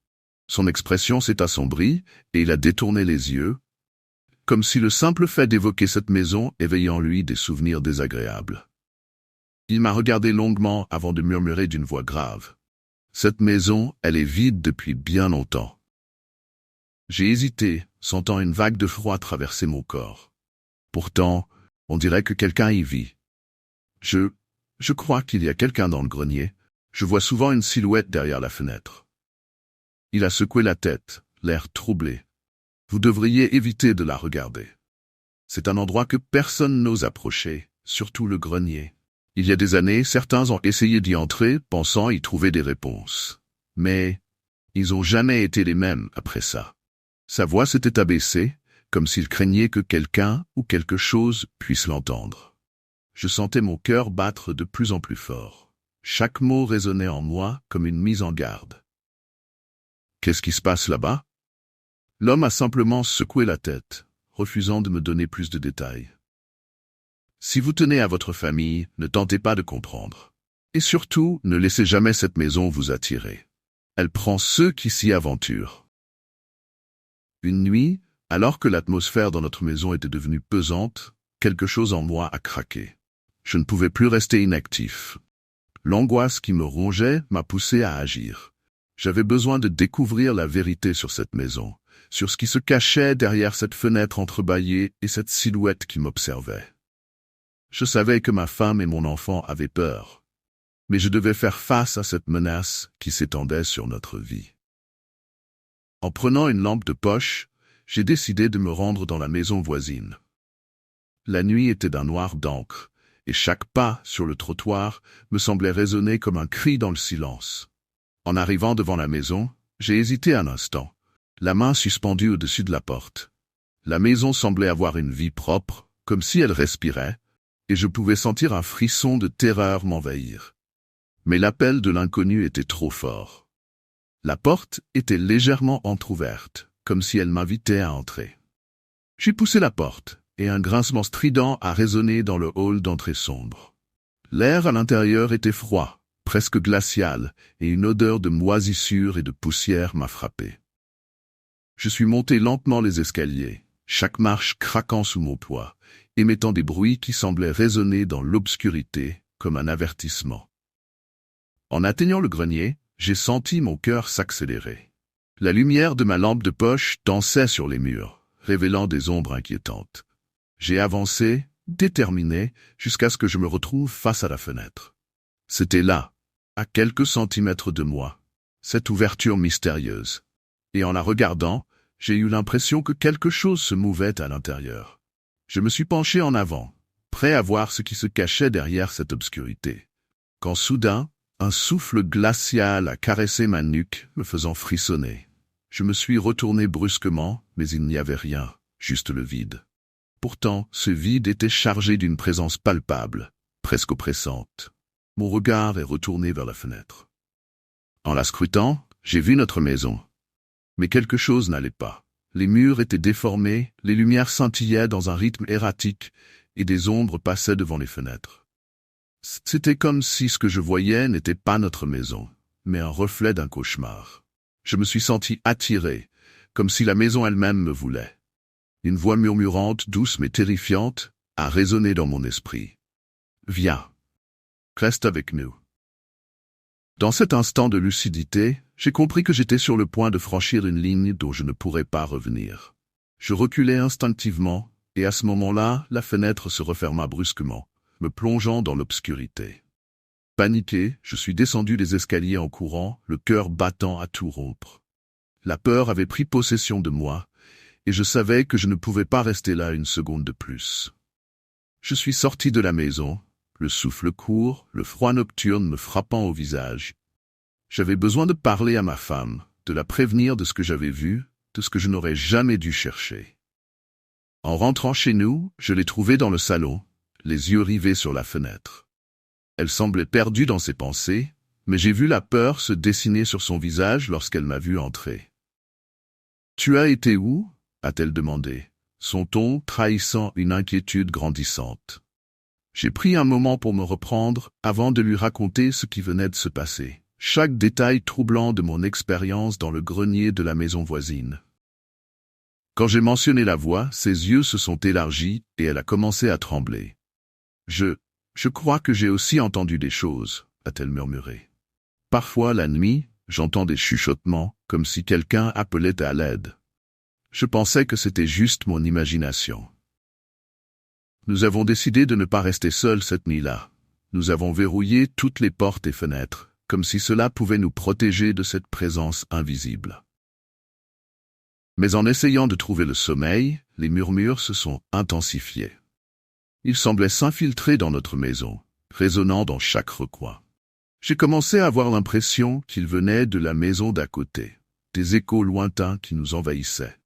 Son expression s'est assombrie et il a détourné les yeux, comme si le simple fait d'évoquer cette maison éveillait en lui des souvenirs désagréables. Il m'a regardé longuement avant de murmurer d'une voix grave. « Cette maison, elle est vide depuis bien longtemps. » J'ai hésité, sentant une vague de froid traverser mon corps. Pourtant, on dirait que quelqu'un y vit. Je crois qu'il y a quelqu'un dans le grenier. Je vois souvent une silhouette derrière la fenêtre. Il a secoué la tête, l'air troublé. Vous devriez éviter de la regarder. C'est un endroit que personne n'ose approcher, surtout le grenier. Il y a des années, certains ont essayé d'y entrer, pensant y trouver des réponses. Mais ils n'ont jamais été les mêmes après ça. Sa voix s'était abaissée, comme s'il craignait que quelqu'un ou quelque chose puisse l'entendre. Je sentais mon cœur battre de plus en plus fort. Chaque mot résonnait en moi comme une mise en garde. « Qu'est-ce qui se passe là-bas » L'homme a simplement secoué la tête, refusant de me donner plus de détails. « Si vous tenez à votre famille, ne tentez pas de comprendre. Et surtout, ne laissez jamais cette maison vous attirer. Elle prend ceux qui s'y aventurent. » Une nuit, alors que l'atmosphère dans notre maison était devenue pesante, quelque chose en moi a craqué. Je ne pouvais plus rester inactif. L'angoisse qui me rongeait m'a poussé à agir. J'avais besoin de découvrir la vérité sur cette maison, sur ce qui se cachait derrière cette fenêtre entrebâillée et cette silhouette qui m'observait. Je savais que ma femme et mon enfant avaient peur, mais je devais faire face à cette menace qui s'étendait sur notre vie. En prenant une lampe de poche, j'ai décidé de me rendre dans la maison voisine. La nuit était d'un noir d'encre, et chaque pas sur le trottoir me semblait résonner comme un cri dans le silence. En arrivant devant la maison, j'ai hésité un instant, la main suspendue au-dessus de la porte. La maison semblait avoir une vie propre, comme si elle respirait, et je pouvais sentir un frisson de terreur m'envahir. Mais l'appel de l'inconnu était trop fort. La porte était légèrement entr'ouverte, comme si elle m'invitait à entrer. J'ai poussé la porte, et un grincement strident a résonné dans le hall d'entrée sombre. L'air à l'intérieur était froid, presque glacial, et une odeur de moisissure et de poussière m'a frappé. Je suis monté lentement les escaliers, chaque marche craquant sous mon poids, émettant des bruits qui semblaient résonner dans l'obscurité comme un avertissement. En atteignant le grenier, j'ai senti mon cœur s'accélérer. La lumière de ma lampe de poche dansait sur les murs, révélant des ombres inquiétantes. J'ai avancé, déterminé, jusqu'à ce que je me retrouve face à la fenêtre. C'était là, à quelques centimètres de moi, cette ouverture mystérieuse. Et en la regardant, j'ai eu l'impression que quelque chose se mouvait à l'intérieur. Je me suis penché en avant, prêt à voir ce qui se cachait derrière cette obscurité. Quand soudain, un souffle glacial a caressé ma nuque, me faisant frissonner. Je me suis retourné brusquement, mais il n'y avait rien, juste le vide. Pourtant, ce vide était chargé d'une présence palpable, presque oppressante. Mon regard est retourné vers la fenêtre. En la scrutant, j'ai vu notre maison. Mais quelque chose n'allait pas. Les murs étaient déformés, les lumières scintillaient dans un rythme erratique, et des ombres passaient devant les fenêtres. C'était comme si ce que je voyais n'était pas notre maison, mais un reflet d'un cauchemar. Je me suis senti attiré, comme si la maison elle-même me voulait. Une voix murmurante, douce mais terrifiante, a résonné dans mon esprit. « Viens, reste avec nous. » Dans cet instant de lucidité, j'ai compris que j'étais sur le point de franchir une ligne dont je ne pourrais pas revenir. Je reculai instinctivement, et à ce moment-là, la fenêtre se referma brusquement, me plongeant dans l'obscurité. Paniqué, je suis descendu les escaliers en courant, le cœur battant à tout rompre. La peur avait pris possession de moi, et je savais que je ne pouvais pas rester là une seconde de plus. Je suis sorti de la maison, le souffle court, le froid nocturne me frappant au visage. J'avais besoin de parler à ma femme, de la prévenir de ce que j'avais vu, de ce que je n'aurais jamais dû chercher. En rentrant chez nous, je l'ai trouvée dans le salon, les yeux rivés sur la fenêtre. Elle semblait perdue dans ses pensées, mais j'ai vu la peur se dessiner sur son visage lorsqu'elle m'a vu entrer. « Tu as été où ?» a-t-elle demandé, son ton trahissant une inquiétude grandissante. J'ai pris un moment pour me reprendre avant de lui raconter ce qui venait de se passer, chaque détail troublant de mon expérience dans le grenier de la maison voisine. Quand j'ai mentionné la voix, ses yeux se sont élargis et elle a commencé à trembler. « Je crois que j'ai aussi entendu des choses, » a-t-elle murmuré. Parfois, la nuit, j'entends des chuchotements, comme si quelqu'un appelait à l'aide. Je pensais que c'était juste mon imagination. Nous avons décidé de ne pas rester seuls cette nuit-là. Nous avons verrouillé toutes les portes et fenêtres, comme si cela pouvait nous protéger de cette présence invisible. Mais en essayant de trouver le sommeil, les murmures se sont intensifiés. Ils semblaient s'infiltrer dans notre maison, résonnant dans chaque recoin. J'ai commencé à avoir l'impression qu'ils venaient de la maison d'à côté, des échos lointains qui nous envahissaient.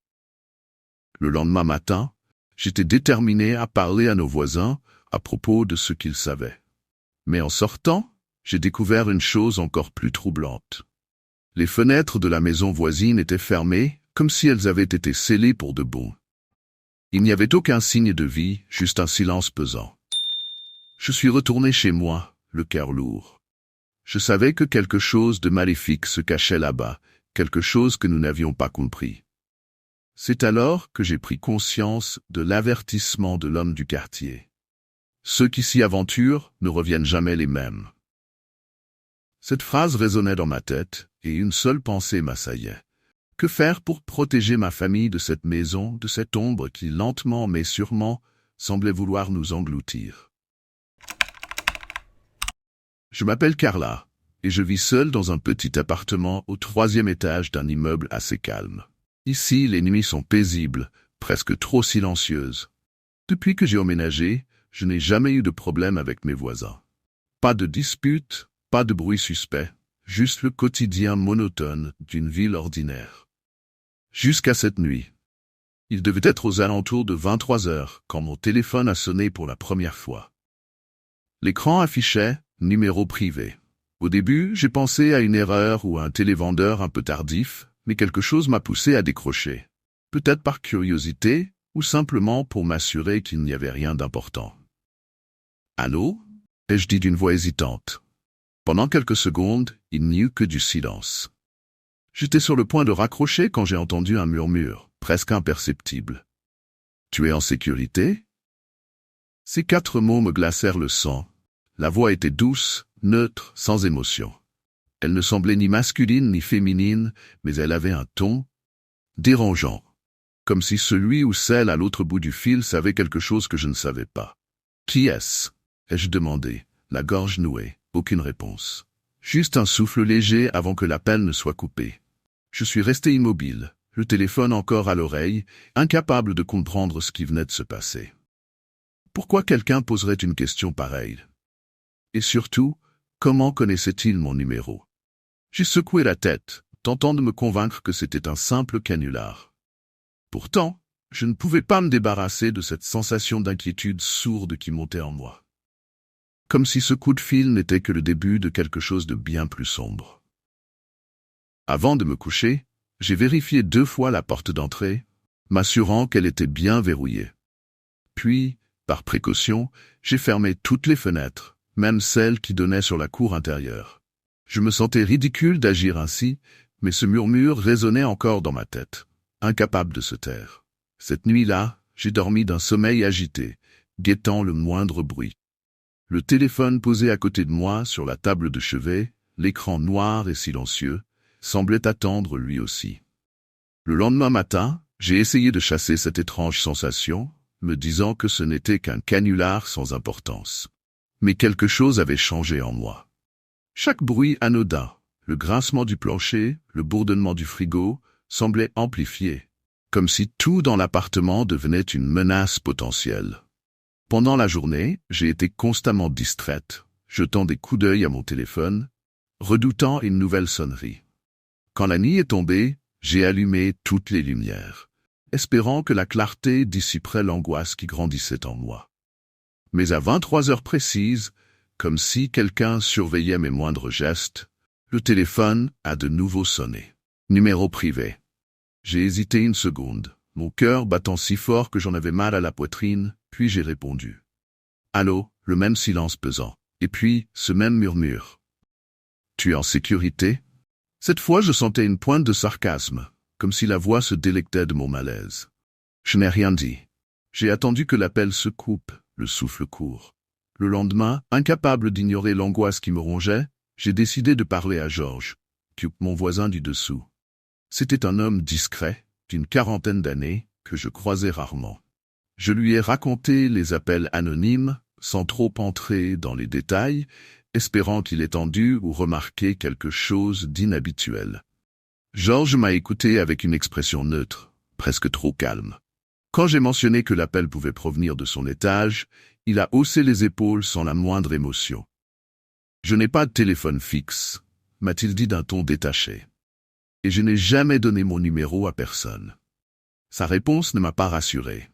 Le lendemain matin, j'étais déterminé à parler à nos voisins à propos de ce qu'ils savaient. Mais en sortant, j'ai découvert une chose encore plus troublante. Les fenêtres de la maison voisine étaient fermées, comme si elles avaient été scellées pour de bon. Il n'y avait aucun signe de vie, juste un silence pesant. Je suis retourné chez moi, le cœur lourd. Je savais que quelque chose de maléfique se cachait là-bas, quelque chose que nous n'avions pas compris. C'est alors que j'ai pris conscience de l'avertissement de l'homme du quartier. Ceux qui s'y aventurent ne reviennent jamais les mêmes. Cette phrase résonnait dans ma tête, et une seule pensée m'assaillait. Que faire pour protéger ma famille de cette maison, de cette ombre qui, lentement mais sûrement, semblait vouloir nous engloutir? Je m'appelle Carla, et je vis seule dans un petit appartement au 3e étage d'un immeuble assez calme. Ici, les nuits sont paisibles, presque trop silencieuses. Depuis que j'ai emménagé, je n'ai jamais eu de problème avec mes voisins. Pas de disputes, pas de bruit suspect, juste le quotidien monotone d'une ville ordinaire. Jusqu'à cette nuit. Il devait être aux alentours de 23 heures quand mon téléphone a sonné pour la première fois. L'écran affichait « Numéro privé ». Au début, j'ai pensé à une erreur ou à un télévendeur un peu tardif, mais quelque chose m'a poussé à décrocher. Peut-être par curiosité, ou simplement pour m'assurer qu'il n'y avait rien d'important. « Allô ?» ai-je dit d'une voix hésitante. Pendant quelques secondes, il n'y eut que du silence. J'étais sur le point de raccrocher quand j'ai entendu un murmure, presque imperceptible. « Tu es en sécurité ?» Ces 4 mots me glacèrent le sang. La voix était douce, neutre, sans émotion. Elle ne semblait ni masculine ni féminine, mais elle avait un ton dérangeant, comme si celui ou celle à l'autre bout du fil savait quelque chose que je ne savais pas. « Qui est-ce » ai-je demandé, la gorge nouée, aucune réponse. Juste un souffle léger avant que l'appel ne soit coupé. Je suis resté immobile, le téléphone encore à l'oreille, incapable de comprendre ce qui venait de se passer. Pourquoi quelqu'un poserait une question pareille? Et surtout, comment connaissait-il mon numéro? J'ai secoué la tête, tentant de me convaincre que c'était un simple canular. Pourtant, je ne pouvais pas me débarrasser de cette sensation d'inquiétude sourde qui montait en moi. Comme si ce coup de fil n'était que le début de quelque chose de bien plus sombre. Avant de me coucher, j'ai vérifié 2 fois la porte d'entrée, m'assurant qu'elle était bien verrouillée. Puis, par précaution, j'ai fermé toutes les fenêtres, même celles qui donnaient sur la cour intérieure. Je me sentais ridicule d'agir ainsi, mais ce murmure résonnait encore dans ma tête, incapable de se taire. Cette nuit-là, j'ai dormi d'un sommeil agité, guettant le moindre bruit. Le téléphone posé à côté de moi sur la table de chevet, l'écran noir et silencieux, semblait attendre lui aussi. Le lendemain matin, j'ai essayé de chasser cette étrange sensation, me disant que ce n'était qu'un canular sans importance. Mais quelque chose avait changé en moi. Chaque bruit anodin, le grincement du plancher, le bourdonnement du frigo, semblait amplifié, comme si tout dans l'appartement devenait une menace potentielle. Pendant la journée, j'ai été constamment distraite, jetant des coups d'œil à mon téléphone, redoutant une nouvelle sonnerie. Quand la nuit est tombée, j'ai allumé toutes les lumières, espérant que la clarté dissiperait l'angoisse qui grandissait en moi. Mais à 23 heures précises, comme si quelqu'un surveillait mes moindres gestes, le téléphone a de nouveau sonné. Numéro privé. J'ai hésité une seconde, mon cœur battant si fort que j'en avais mal à la poitrine, puis j'ai répondu. Allô, le même silence pesant, et puis ce même murmure. Tu es en sécurité? Cette fois je sentais une pointe de sarcasme, comme si la voix se délectait de mon malaise. Je n'ai rien dit. J'ai attendu que l'appel se coupe, le souffle court. Le lendemain, incapable d'ignorer l'angoisse qui me rongeait, j'ai décidé de parler à Georges, mon voisin du dessous. C'était un homme discret, d'une 40aine d'années, que je croisais rarement. Je lui ai raconté les appels anonymes, sans trop entrer dans les détails, espérant qu'il ait entendu ou remarqué quelque chose d'inhabituel. Georges m'a écouté avec une expression neutre, presque trop calme. Quand j'ai mentionné que l'appel pouvait provenir de son étage, il a haussé les épaules sans la moindre émotion. « Je n'ai pas de téléphone fixe », m'a-t-il dit d'un ton détaché. « Et je n'ai jamais donné mon numéro à personne. » Sa réponse ne m'a pas rassuré.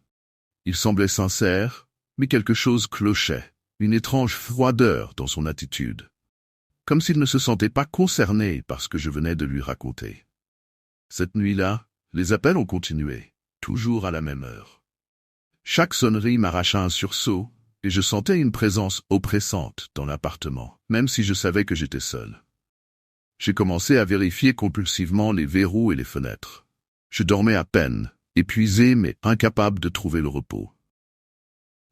Il semblait sincère, mais quelque chose clochait, une étrange froideur dans son attitude, comme s'il ne se sentait pas concerné par ce que je venais de lui raconter. Cette nuit-là, les appels ont continué, toujours à la même heure. Chaque sonnerie m'arracha un sursaut, et je sentais une présence oppressante dans l'appartement, même si je savais que j'étais seul. J'ai commencé à vérifier compulsivement les verrous et les fenêtres. Je dormais à peine, épuisé mais incapable de trouver le repos.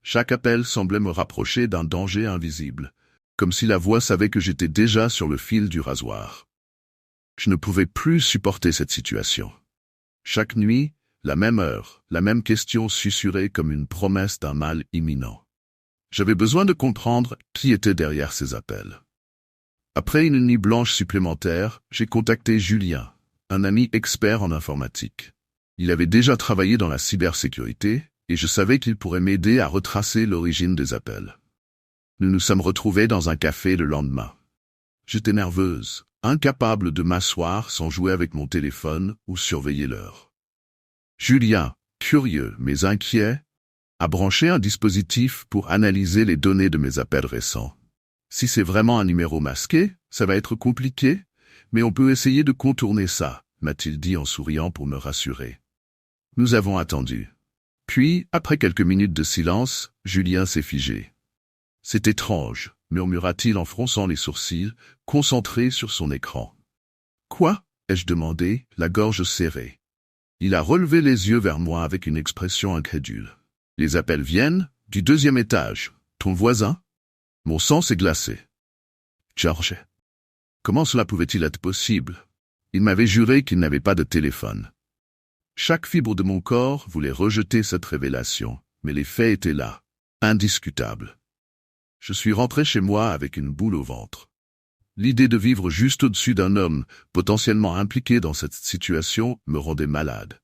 Chaque appel semblait me rapprocher d'un danger invisible, comme si la voix savait que j'étais déjà sur le fil du rasoir. Je ne pouvais plus supporter cette situation. Chaque nuit, la même heure, la même question susurrée comme une promesse d'un mal imminent. J'avais besoin de comprendre qui était derrière ces appels. Après une nuit blanche supplémentaire, j'ai contacté Julien, un ami expert en informatique. Il avait déjà travaillé dans la cybersécurité, et je savais qu'il pourrait m'aider à retracer l'origine des appels. Nous nous sommes retrouvés dans un café le lendemain. J'étais nerveuse, incapable de m'asseoir sans jouer avec mon téléphone ou surveiller l'heure. « Julien, curieux mais inquiet, a branché un dispositif pour analyser les données de mes appels récents. Si c'est vraiment un numéro masqué, ça va être compliqué, mais on peut essayer de contourner ça, m'a-t-il dit en souriant pour me rassurer. Nous avons attendu. Puis, après quelques minutes de silence, Julien s'est figé. C'est étrange, murmura-t-il en fronçant les sourcils, concentré sur son écran. Quoi? Ai-je demandé, la gorge serrée. Il a relevé les yeux vers moi avec une expression incrédule. Les appels viennent du 2e étage. Ton voisin? Mon sang s'est glacé. George. Comment cela pouvait-il être possible? Il m'avait juré qu'il n'avait pas de téléphone. Chaque fibre de mon corps voulait rejeter cette révélation, mais les faits étaient là, indiscutables. Je suis rentré chez moi avec une boule au ventre. L'idée de vivre juste au-dessus d'un homme potentiellement impliqué dans cette situation me rendait malade.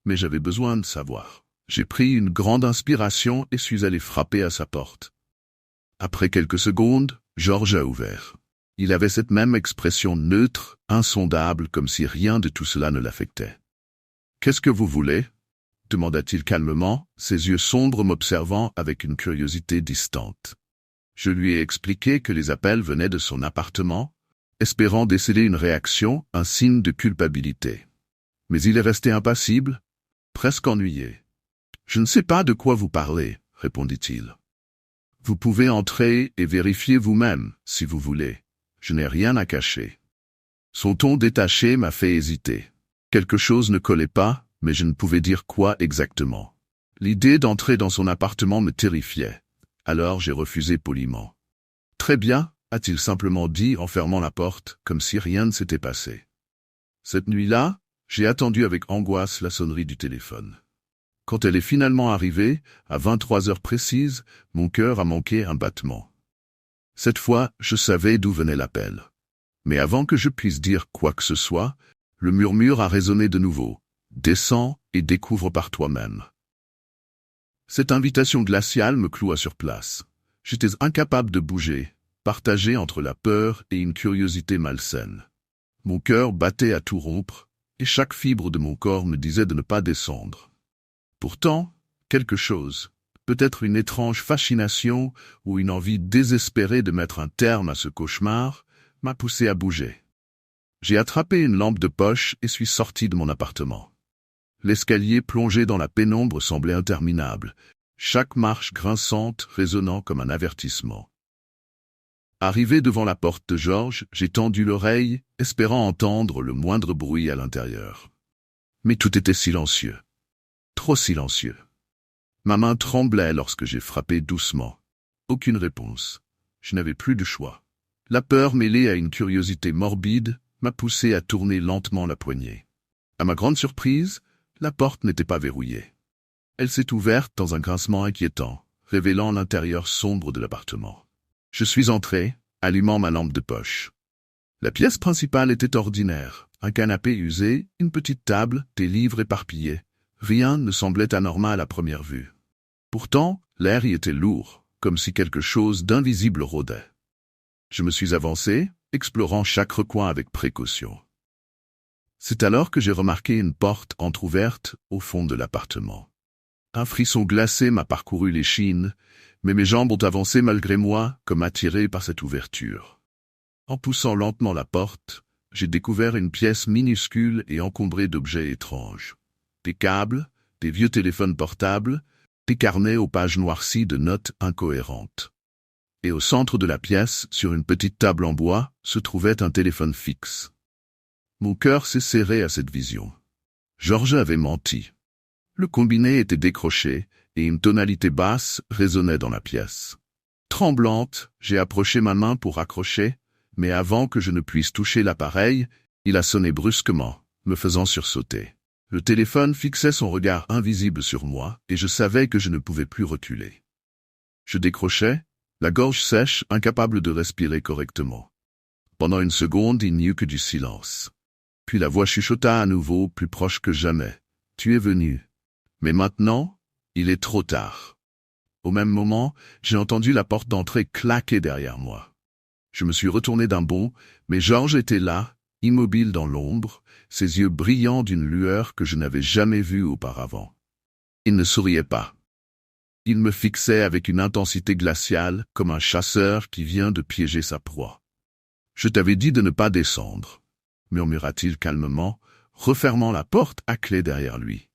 Mais j'avais besoin de savoir. J'ai pris une grande inspiration et suis allé frapper à sa porte. Après quelques secondes, Georges a ouvert. Il avait cette même expression neutre, insondable, comme si rien de tout cela ne l'affectait. « Qu'est-ce que vous voulez ?» demanda-t-il calmement, ses yeux sombres m'observant avec une curiosité distante. Je lui ai expliqué que les appels venaient de son appartement, espérant déceler une réaction, un signe de culpabilité. Mais il est resté impassible, presque ennuyé. « Je ne sais pas de quoi vous parlez, » répondit-il. « Vous pouvez entrer et vérifier vous-même, si vous voulez. Je n'ai rien à cacher. » Son ton détaché m'a fait hésiter. Quelque chose ne collait pas, mais je ne pouvais dire quoi exactement. L'idée d'entrer dans son appartement me terrifiait. Alors j'ai refusé poliment. « Très bien, » a-t-il simplement dit en fermant la porte, comme si rien ne s'était passé. Cette nuit-là, j'ai attendu avec angoisse la sonnerie du téléphone. Quand elle est finalement arrivée, à 23 heures précises, mon cœur a manqué un battement. Cette fois, je savais d'où venait l'appel. Mais avant que je puisse dire quoi que ce soit, le murmure a résonné de nouveau. « Descends et découvre par toi-même. » Cette invitation glaciale me cloua sur place. J'étais incapable de bouger, partagé entre la peur et une curiosité malsaine. Mon cœur battait à tout rompre, et chaque fibre de mon corps me disait de ne pas descendre. Pourtant, quelque chose, peut-être une étrange fascination ou une envie désespérée de mettre un terme à ce cauchemar, m'a poussé à bouger. J'ai attrapé une lampe de poche et suis sorti de mon appartement. L'escalier plongé dans la pénombre semblait interminable, chaque marche grinçante résonnant comme un avertissement. Arrivé devant la porte de Georges, j'ai tendu l'oreille, espérant entendre le moindre bruit à l'intérieur. Mais tout était silencieux. Trop silencieux. Ma main tremblait lorsque j'ai frappé doucement. Aucune réponse. Je n'avais plus de choix. La peur mêlée à une curiosité morbide m'a poussé à tourner lentement la poignée. À ma grande surprise, la porte n'était pas verrouillée. Elle s'est ouverte dans un grincement inquiétant, révélant l'intérieur sombre de l'appartement. Je suis entré, allumant ma lampe de poche. La pièce principale était ordinaire. Un canapé usé, une petite table, des livres éparpillés. Rien ne semblait anormal à première vue. Pourtant, l'air y était lourd, comme si quelque chose d'invisible rôdait. Je me suis avancé, explorant chaque recoin avec précaution. C'est alors que j'ai remarqué une porte entr'ouverte au fond de l'appartement. Un frisson glacé m'a parcouru l'échine, mais mes jambes ont avancé malgré moi, comme attirées par cette ouverture. En poussant lentement la porte, j'ai découvert une pièce minuscule et encombrée d'objets étranges. Des câbles, des vieux téléphones portables, des carnets aux pages noircies de notes incohérentes. Et au centre de la pièce, sur une petite table en bois, se trouvait un téléphone fixe. Mon cœur s'est serré à cette vision. Georges avait menti. Le combiné était décroché, et une tonalité basse résonnait dans la pièce. Tremblante, j'ai approché ma main pour accrocher, mais avant que je ne puisse toucher l'appareil, il a sonné brusquement, me faisant sursauter. Le téléphone fixait son regard invisible sur moi, et je savais que je ne pouvais plus reculer. Je décrochai, la gorge sèche, incapable de respirer correctement. Pendant une seconde, il n'y eut que du silence. Puis la voix chuchota à nouveau, plus proche que jamais. « Tu es venu. Mais maintenant, il est trop tard. » Au même moment, j'ai entendu la porte d'entrée claquer derrière moi. Je me suis retourné d'un bond, mais Georges était là, immobile dans l'ombre, ses yeux brillants d'une lueur que je n'avais jamais vue auparavant. Il ne souriait pas. Il me fixait avec une intensité glaciale, comme un chasseur qui vient de piéger sa proie. « Je t'avais dit de ne pas descendre », murmura-t-il calmement, refermant la porte à clé derrière lui.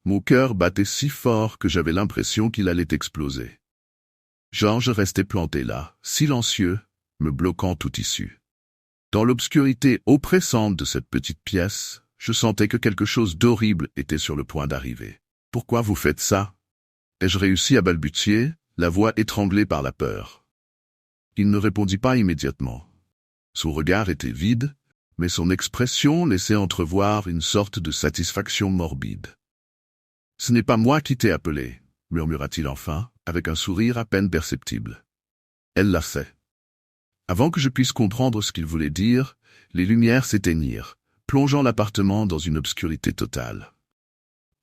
Mon cœur battait si fort que j'avais l'impression qu'il allait exploser. Georges restait planté là, silencieux, me bloquant toute issue. Dans l'obscurité oppressante de cette petite pièce, je sentais que quelque chose d'horrible était sur le point d'arriver. « Pourquoi vous faites ça ?» ai-je réussi à balbutier, la voix étranglée par la peur. Il ne répondit pas immédiatement. Son regard était vide, mais son expression laissait entrevoir une sorte de satisfaction morbide. « Ce n'est pas moi qui t'ai appelé, » murmura-t-il enfin, avec un sourire à peine perceptible. Elle l'a fait. Avant que je puisse comprendre ce qu'il voulait dire, les lumières s'éteignirent, plongeant l'appartement dans une obscurité totale.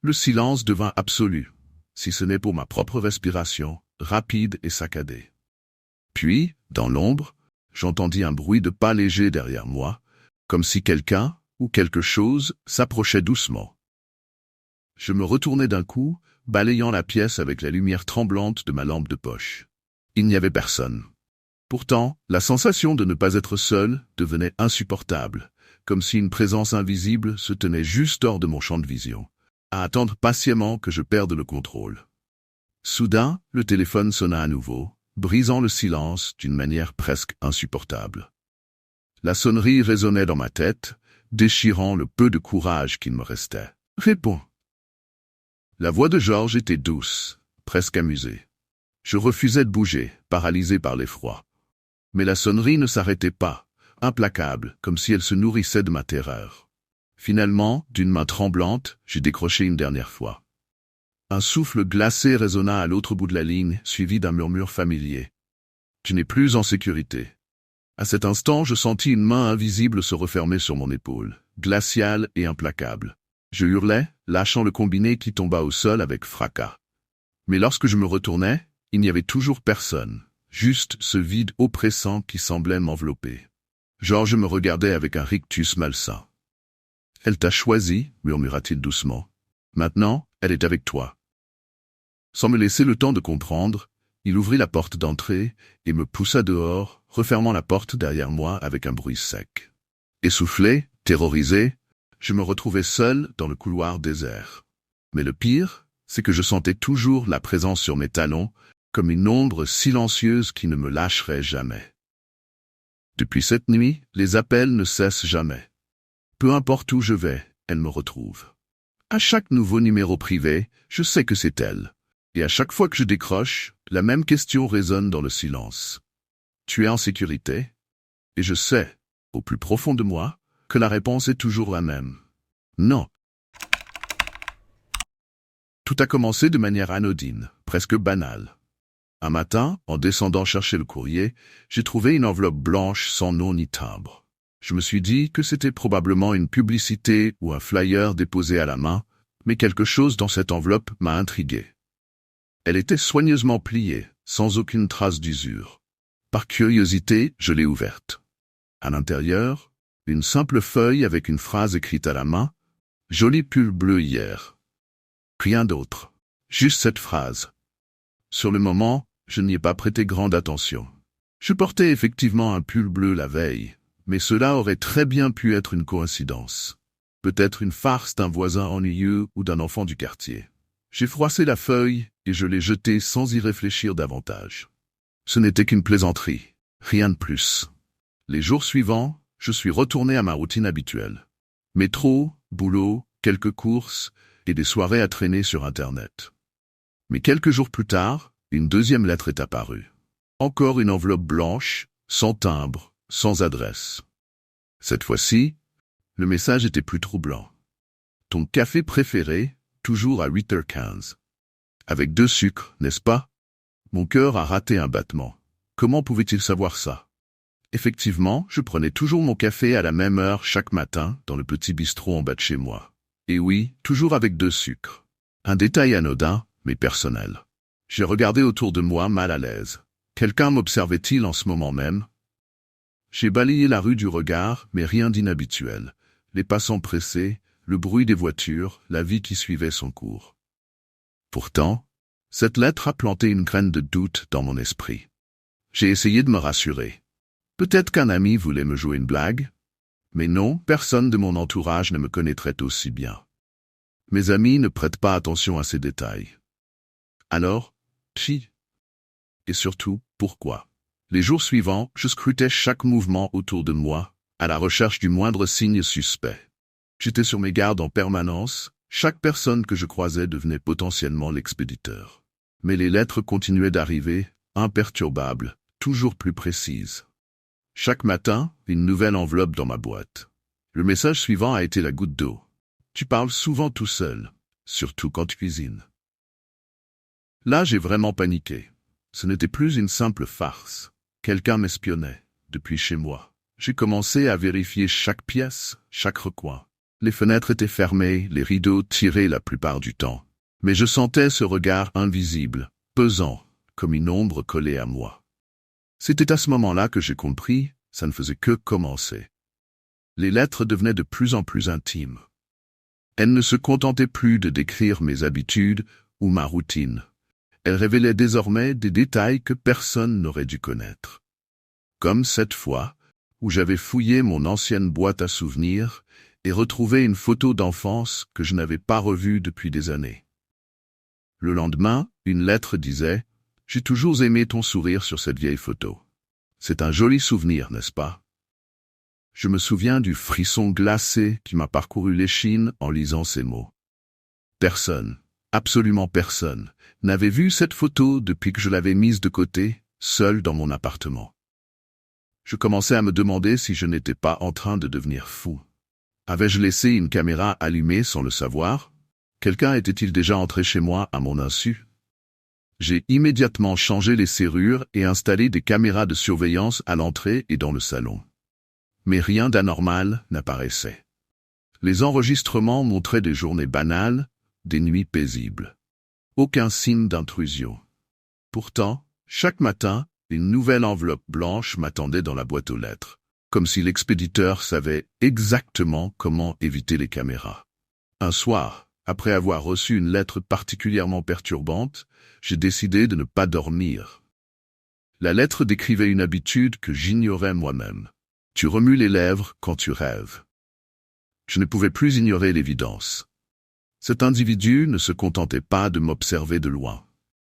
Le silence devint absolu, si ce n'est pour ma propre respiration, rapide et saccadée. Puis, dans l'ombre, j'entendis un bruit de pas léger derrière moi, comme si quelqu'un ou quelque chose s'approchait doucement. Je me retournai d'un coup, balayant la pièce avec la lumière tremblante de ma lampe de poche. Il n'y avait personne. Pourtant, la sensation de ne pas être seul devenait insupportable, comme si une présence invisible se tenait juste hors de mon champ de vision, à attendre patiemment que je perde le contrôle. Soudain, le téléphone sonna à nouveau, brisant le silence d'une manière presque insupportable. La sonnerie résonnait dans ma tête, déchirant le peu de courage qu'il me restait. « Réponds !» La voix de Georges était douce, presque amusée. Je refusais de bouger, paralysé par l'effroi. Mais la sonnerie ne s'arrêtait pas, implacable, comme si elle se nourrissait de ma terreur. Finalement, d'une main tremblante, j'ai décroché une dernière fois. Un souffle glacé résonna à l'autre bout de la ligne, suivi d'un murmure familier. « Tu n'es plus en sécurité. » À cet instant, je sentis une main invisible se refermer sur mon épaule, glaciale et implacable. Je hurlai, lâchant le combiné qui tomba au sol avec fracas. Mais lorsque je me retournai, il n'y avait toujours personne, juste ce vide oppressant qui semblait m'envelopper. Georges me regardait avec un rictus malsain. « Elle t'a choisi, » murmura-t-il doucement. « Maintenant, elle est avec toi. » Sans me laisser le temps de comprendre, il ouvrit la porte d'entrée et me poussa dehors, refermant la porte derrière moi avec un bruit sec. Essoufflé, terrorisé, je me retrouvais seul dans le couloir désert. Mais le pire, c'est que je sentais toujours la présence sur mes talons, comme une ombre silencieuse qui ne me lâcherait jamais. Depuis cette nuit, les appels ne cessent jamais. Peu importe où je vais, elle me retrouve. À chaque nouveau numéro privé, je sais que c'est elle. Et à chaque fois que je décroche, la même question résonne dans le silence. Tu es en sécurité? Et je sais, au plus profond de moi, que la réponse est toujours la même. Non. Tout a commencé de manière anodine, presque banale. Un matin, en descendant chercher le courrier, j'ai trouvé une enveloppe blanche sans nom ni timbre. Je me suis dit que c'était probablement une publicité ou un flyer déposé à la main, mais quelque chose dans cette enveloppe m'a intrigué. Elle était soigneusement pliée, sans aucune trace d'usure. Par curiosité, je l'ai ouverte. À l'intérieur, une simple feuille avec une phrase écrite à la main, « Joli pull bleu hier ». Rien d'autre, juste cette phrase. Sur le moment, je n'y ai pas prêté grande attention. Je portais effectivement un pull bleu la veille, mais cela aurait très bien pu être une coïncidence. Peut-être une farce d'un voisin ennuyeux ou d'un enfant du quartier. J'ai froissé la feuille et je l'ai jetée sans y réfléchir davantage. Ce n'était qu'une plaisanterie, rien de plus. Les jours suivants, je suis retourné à ma routine habituelle. Métro, boulot, quelques courses et des soirées à traîner sur Internet. Mais quelques jours plus tard, une deuxième lettre est apparue. Encore une enveloppe blanche, sans timbre, sans adresse. Cette fois-ci, le message était plus troublant. Ton café préféré, toujours à 8h15. Avec 2 sucres, n'est-ce pas? Mon cœur a raté un battement. Comment pouvait-il savoir ça? Effectivement, je prenais toujours mon café à la même heure chaque matin dans le petit bistrot en bas de chez moi. Et oui, toujours avec 2 sucres. Un détail anodin, mais personnel. J'ai regardé autour de moi mal à l'aise. Quelqu'un m'observait-il en ce moment même? J'ai balayé la rue du regard, mais rien d'inhabituel. Les passants pressés, le bruit des voitures, la vie qui suivait son cours. Pourtant, cette lettre a planté une graine de doute dans mon esprit. J'ai essayé de me rassurer. Peut-être qu'un ami voulait me jouer une blague, mais non, personne de mon entourage ne me connaîtrait aussi bien. Mes amis ne prêtent pas attention à ces détails. Alors, qui? Et surtout, pourquoi? Les jours suivants, je scrutais chaque mouvement autour de moi, à la recherche du moindre signe suspect. J'étais sur mes gardes en permanence, chaque personne que je croisais devenait potentiellement l'expéditeur. Mais les lettres continuaient d'arriver, imperturbables, toujours plus précises. Chaque matin, une nouvelle enveloppe dans ma boîte. Le message suivant a été la goutte d'eau. Tu parles souvent tout seul, surtout quand tu cuisines. Là, j'ai vraiment paniqué. Ce n'était plus une simple farce. Quelqu'un m'espionnait, depuis chez moi. J'ai commencé à vérifier chaque pièce, chaque recoin. Les fenêtres étaient fermées, les rideaux tirés la plupart du temps. Mais je sentais ce regard invisible, pesant, comme une ombre collée à moi. C'était à ce moment-là que j'ai compris, ça ne faisait que commencer. Les lettres devenaient de plus en plus intimes. Elles ne se contentaient plus de décrire mes habitudes ou ma routine. Elles révélaient désormais des détails que personne n'aurait dû connaître. Comme cette fois, où j'avais fouillé mon ancienne boîte à souvenirs et retrouvé une photo d'enfance que je n'avais pas revue depuis des années. Le lendemain, une lettre disait « J'ai toujours aimé ton sourire sur cette vieille photo. C'est un joli souvenir, n'est-ce pas ?» Je me souviens du frisson glacé qui m'a parcouru l'échine en lisant ces mots. Personne, absolument personne, n'avait vu cette photo depuis que je l'avais mise de côté, seul dans mon appartement. Je commençais à me demander si je n'étais pas en train de devenir fou. Avais-je laissé une caméra allumée sans le savoir? Quelqu'un était-il déjà entré chez moi à mon insu? J'ai immédiatement changé les serrures et installé des caméras de surveillance à l'entrée et dans le salon. Mais rien d'anormal n'apparaissait. Les enregistrements montraient des journées banales, des nuits paisibles. Aucun signe d'intrusion. Pourtant, chaque matin, une nouvelle enveloppe blanche m'attendait dans la boîte aux lettres, comme si l'expéditeur savait exactement comment éviter les caméras. Un soir, après avoir reçu une lettre particulièrement perturbante, j'ai décidé de ne pas dormir. La lettre décrivait une habitude que j'ignorais moi-même. Tu remues les lèvres quand tu rêves. Je ne pouvais plus ignorer l'évidence. Cet individu ne se contentait pas de m'observer de loin.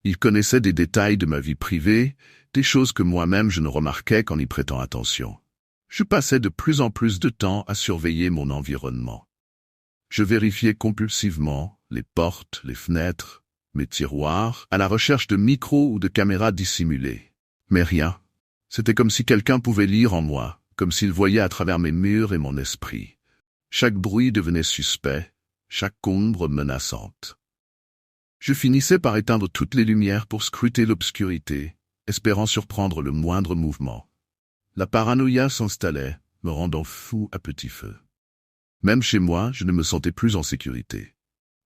Il connaissait des détails de ma vie privée, des choses que moi-même je ne remarquais qu'en y prêtant attention. Je passais de plus en plus de temps à surveiller mon environnement. Je vérifiais compulsivement les portes, les fenêtres, mes tiroirs, à la recherche de micros ou de caméras dissimulées. Mais rien. C'était comme si quelqu'un pouvait lire en moi, comme s'il voyait à travers mes murs et mon esprit. Chaque bruit devenait suspect, chaque ombre menaçante. Je finissais par éteindre toutes les lumières pour scruter l'obscurité, espérant surprendre le moindre mouvement. La paranoïa s'installait, me rendant fou à petit feu. Même chez moi, je ne me sentais plus en sécurité.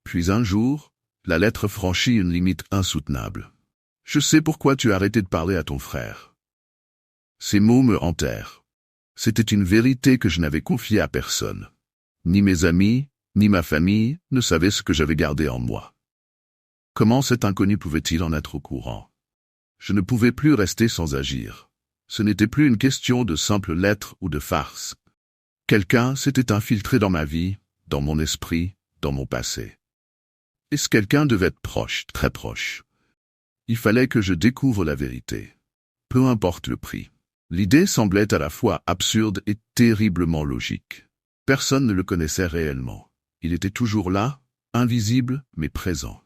Puis un jour, la lettre franchit une limite insoutenable. « Je sais pourquoi tu as arrêté de parler à ton frère. » Ces mots me hantèrent. C'était une vérité que je n'avais confiée à personne. Ni mes amis, ni ma famille ne savaient ce que j'avais gardé en moi. Comment cet inconnu pouvait-il en être au courant? Je ne pouvais plus rester sans agir. Ce n'était plus une question de simple lettre ou de farce. Quelqu'un s'était infiltré dans ma vie, dans mon esprit, dans mon passé. Et ce quelqu'un devait être proche, très proche. Il fallait que je découvre la vérité. Peu importe le prix. L'idée semblait à la fois absurde et terriblement logique. Personne ne le connaissait réellement. Il était toujours là, invisible mais présent.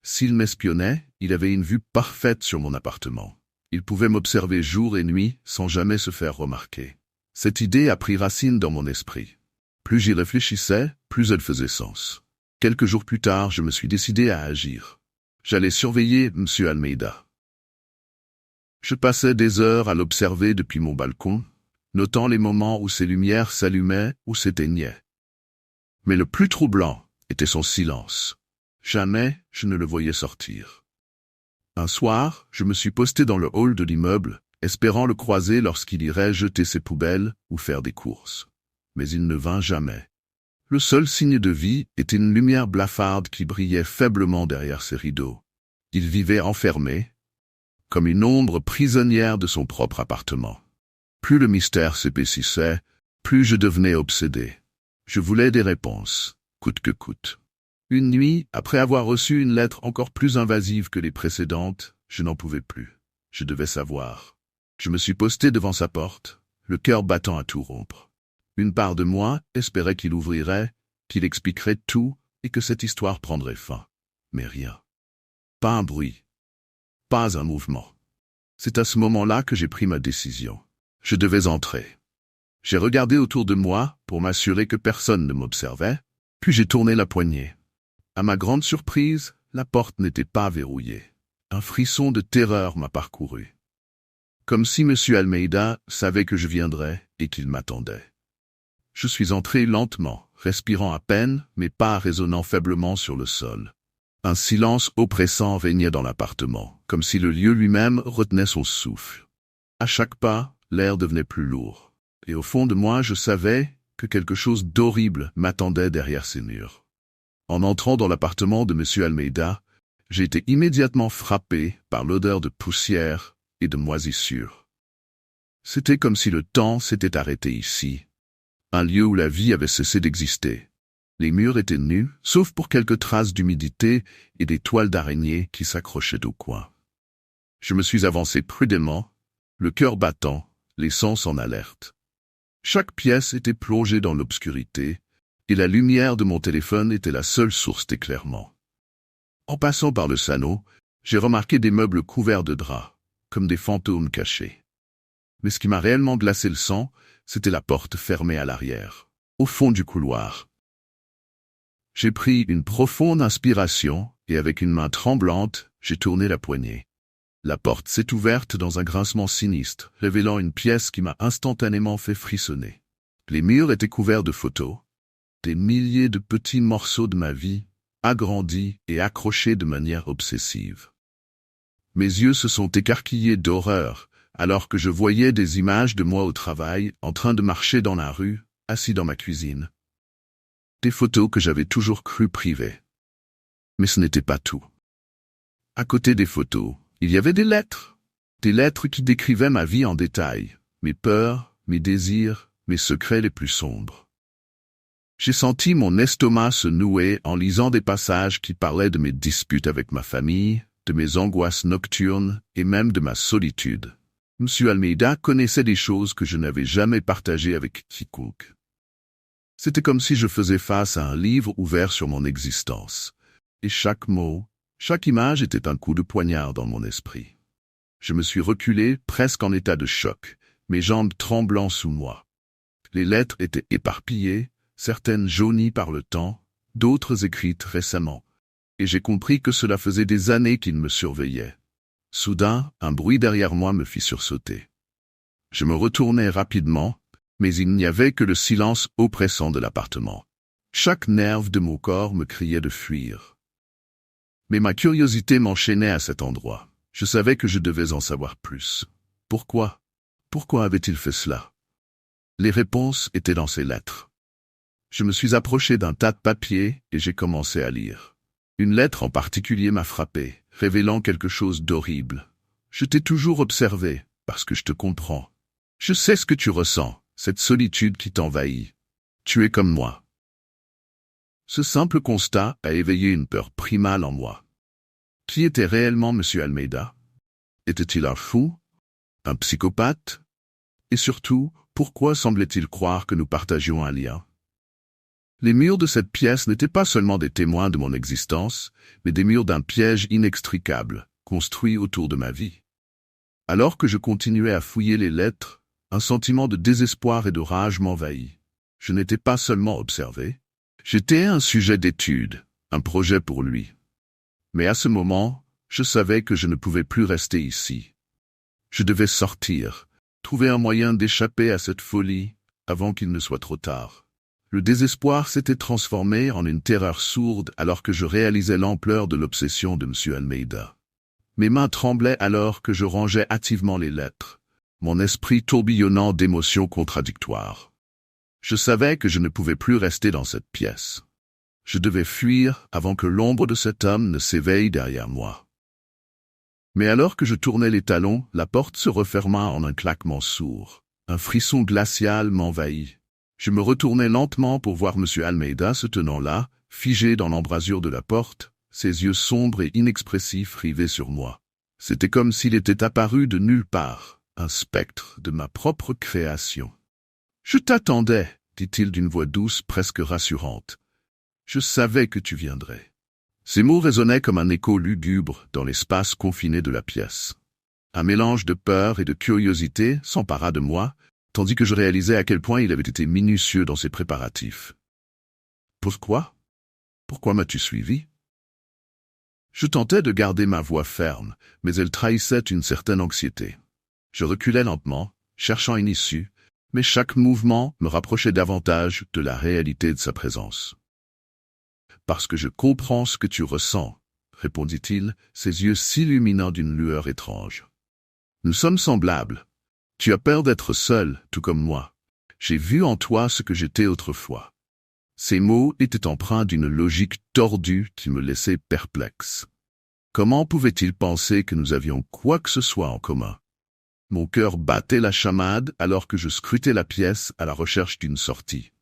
S'il m'espionnait, il avait une vue parfaite sur mon appartement. Il pouvait m'observer jour et nuit sans jamais se faire remarquer. Cette idée a pris racine dans mon esprit. Plus j'y réfléchissais, plus elle faisait sens. Quelques jours plus tard, je me suis décidé à agir. J'allais surveiller M. Almeida. Je passais des heures à l'observer depuis mon balcon, notant les moments où ses lumières s'allumaient ou s'éteignaient. Mais le plus troublant était son silence. Jamais je ne le voyais sortir. Un soir, je me suis posté dans le hall de l'immeuble, espérant le croiser lorsqu'il irait jeter ses poubelles ou faire des courses. Mais il ne vint jamais. Le seul signe de vie était une lumière blafarde qui brillait faiblement derrière ses rideaux. Il vivait enfermé, comme une ombre prisonnière de son propre appartement. Plus le mystère s'épaississait, plus je devenais obsédé. Je voulais des réponses, coûte que coûte. Une nuit, après avoir reçu une lettre encore plus invasive que les précédentes, je n'en pouvais plus. Je devais savoir. Je me suis posté devant sa porte, le cœur battant à tout rompre. Une part de moi espérait qu'il ouvrirait, qu'il expliquerait tout et que cette histoire prendrait fin. Mais rien. Pas un bruit. Pas un mouvement. C'est à ce moment-là que j'ai pris ma décision. Je devais entrer. J'ai regardé autour de moi pour m'assurer que personne ne m'observait, puis j'ai tourné la poignée. À ma grande surprise, la porte n'était pas verrouillée. Un frisson de terreur m'a parcouru. Comme si M. Almeida savait que je viendrais et qu'il m'attendait. Je suis entré lentement, respirant à peine, mes pas résonnant faiblement sur le sol. Un silence oppressant régnait dans l'appartement, comme si le lieu lui-même retenait son souffle. À chaque pas, l'air devenait plus lourd. Et au fond de moi, je savais que quelque chose d'horrible m'attendait derrière ces murs. En entrant dans l'appartement de M. Almeida, j'ai été immédiatement frappé par l'odeur de poussière et de moisissure. C'était comme si le temps s'était arrêté ici, un lieu où la vie avait cessé d'exister. Les murs étaient nus, sauf pour quelques traces d'humidité et des toiles d'araignée qui s'accrochaient au coin. Je me suis avancé prudemment, le cœur battant, les sens en alerte. Chaque pièce était plongée dans l'obscurité, et la lumière de mon téléphone était la seule source d'éclairement. En passant par le salon, j'ai remarqué des meubles couverts de draps, comme des fantômes cachés. Mais ce qui m'a réellement glacé le sang, c'était la porte fermée à l'arrière, au fond du couloir. J'ai pris une profonde inspiration et avec une main tremblante, j'ai tourné la poignée. La porte s'est ouverte dans un grincement sinistre, révélant une pièce qui m'a instantanément fait frissonner. Les murs étaient couverts de photos, des milliers de petits morceaux de ma vie, agrandis et accrochés de manière obsessive. Mes yeux se sont écarquillés d'horreur, alors que je voyais des images de moi au travail, en train de marcher dans la rue, assis dans ma cuisine. Des photos que j'avais toujours cru privées. Mais ce n'était pas tout. À côté des photos, il y avait des lettres qui décrivaient ma vie en détail, mes peurs, mes désirs, mes secrets les plus sombres. J'ai senti mon estomac se nouer en lisant des passages qui parlaient de mes disputes avec ma famille, de mes angoisses nocturnes et même de ma solitude. M. Almeida connaissait des choses que je n'avais jamais partagées avec quiconque. C'était comme si je faisais face à un livre ouvert sur mon existence, et chaque mot, chaque image était un coup de poignard dans mon esprit. Je me suis reculé, presque en état de choc, mes jambes tremblant sous moi. Les lettres étaient éparpillées, certaines jaunies par le temps, d'autres écrites récemment, et j'ai compris que cela faisait des années qu'il me surveillait. Soudain, un bruit derrière moi me fit sursauter. Je me retournai rapidement, mais il n'y avait que le silence oppressant de l'appartement. Chaque nerf de mon corps me criait de fuir. Mais ma curiosité m'enchaînait à cet endroit. Je savais que je devais en savoir plus. Pourquoi? Pourquoi avait-il fait cela? Les réponses étaient dans ces lettres. Je me suis approché d'un tas de papiers et j'ai commencé à lire. Une lettre en particulier m'a frappé, révélant quelque chose d'horrible. Je t'ai toujours observé, parce que je te comprends. Je sais ce que tu ressens, cette solitude qui t'envahit. Tu es comme moi. Ce simple constat a éveillé une peur primale en moi. Qui était réellement M. Almeida? Était-il un fou? Un psychopathe? Et surtout, pourquoi semblait-il croire que nous partagions un lien? Les murs de cette pièce n'étaient pas seulement des témoins de mon existence, mais des murs d'un piège inextricable, construit autour de ma vie. Alors que je continuais à fouiller les lettres, un sentiment de désespoir et de rage m'envahit. Je n'étais pas seulement observé, j'étais un sujet d'étude, un projet pour lui. Mais à ce moment, je savais que je ne pouvais plus rester ici. Je devais sortir, trouver un moyen d'échapper à cette folie avant qu'il ne soit trop tard. Le désespoir s'était transformé en une terreur sourde alors que je réalisais l'ampleur de l'obsession de M. Almeida. Mes mains tremblaient alors que je rangeais hâtivement les lettres, mon esprit tourbillonnant d'émotions contradictoires. Je savais que je ne pouvais plus rester dans cette pièce. Je devais fuir avant que l'ombre de cet homme ne s'éveille derrière moi. Mais alors que je tournais les talons, la porte se referma en un claquement sourd. Un frisson glacial m'envahit. Je me retournai lentement pour voir M. Almeida se tenant là, figé dans l'embrasure de la porte, ses yeux sombres et inexpressifs rivés sur moi. C'était comme s'il était apparu de nulle part, un spectre de ma propre création. « Je t'attendais, » dit-il d'une voix douce presque rassurante. « Je savais que tu viendrais. » Ces mots résonnaient comme un écho lugubre dans l'espace confiné de la pièce. Un mélange de peur et de curiosité s'empara de moi, tandis que je réalisais à quel point il avait été minutieux dans ses préparatifs. « Pourquoi ? Pourquoi m'as-tu suivi ?» Je tentais de garder ma voix ferme, mais elle trahissait une certaine anxiété. Je reculais lentement, cherchant une issue, mais chaque mouvement me rapprochait davantage de la réalité de sa présence. « Parce que je comprends ce que tu ressens, » répondit-il, ses yeux s'illuminant d'une lueur étrange. « Nous sommes semblables. Tu as peur d'être seul, tout comme moi. J'ai vu en toi ce que j'étais autrefois. » Ces mots étaient empreints d'une logique tordue qui me laissait perplexe. Comment pouvait-il penser que nous avions quoi que ce soit en commun? Mon cœur battait la chamade alors que je scrutais la pièce à la recherche d'une sortie.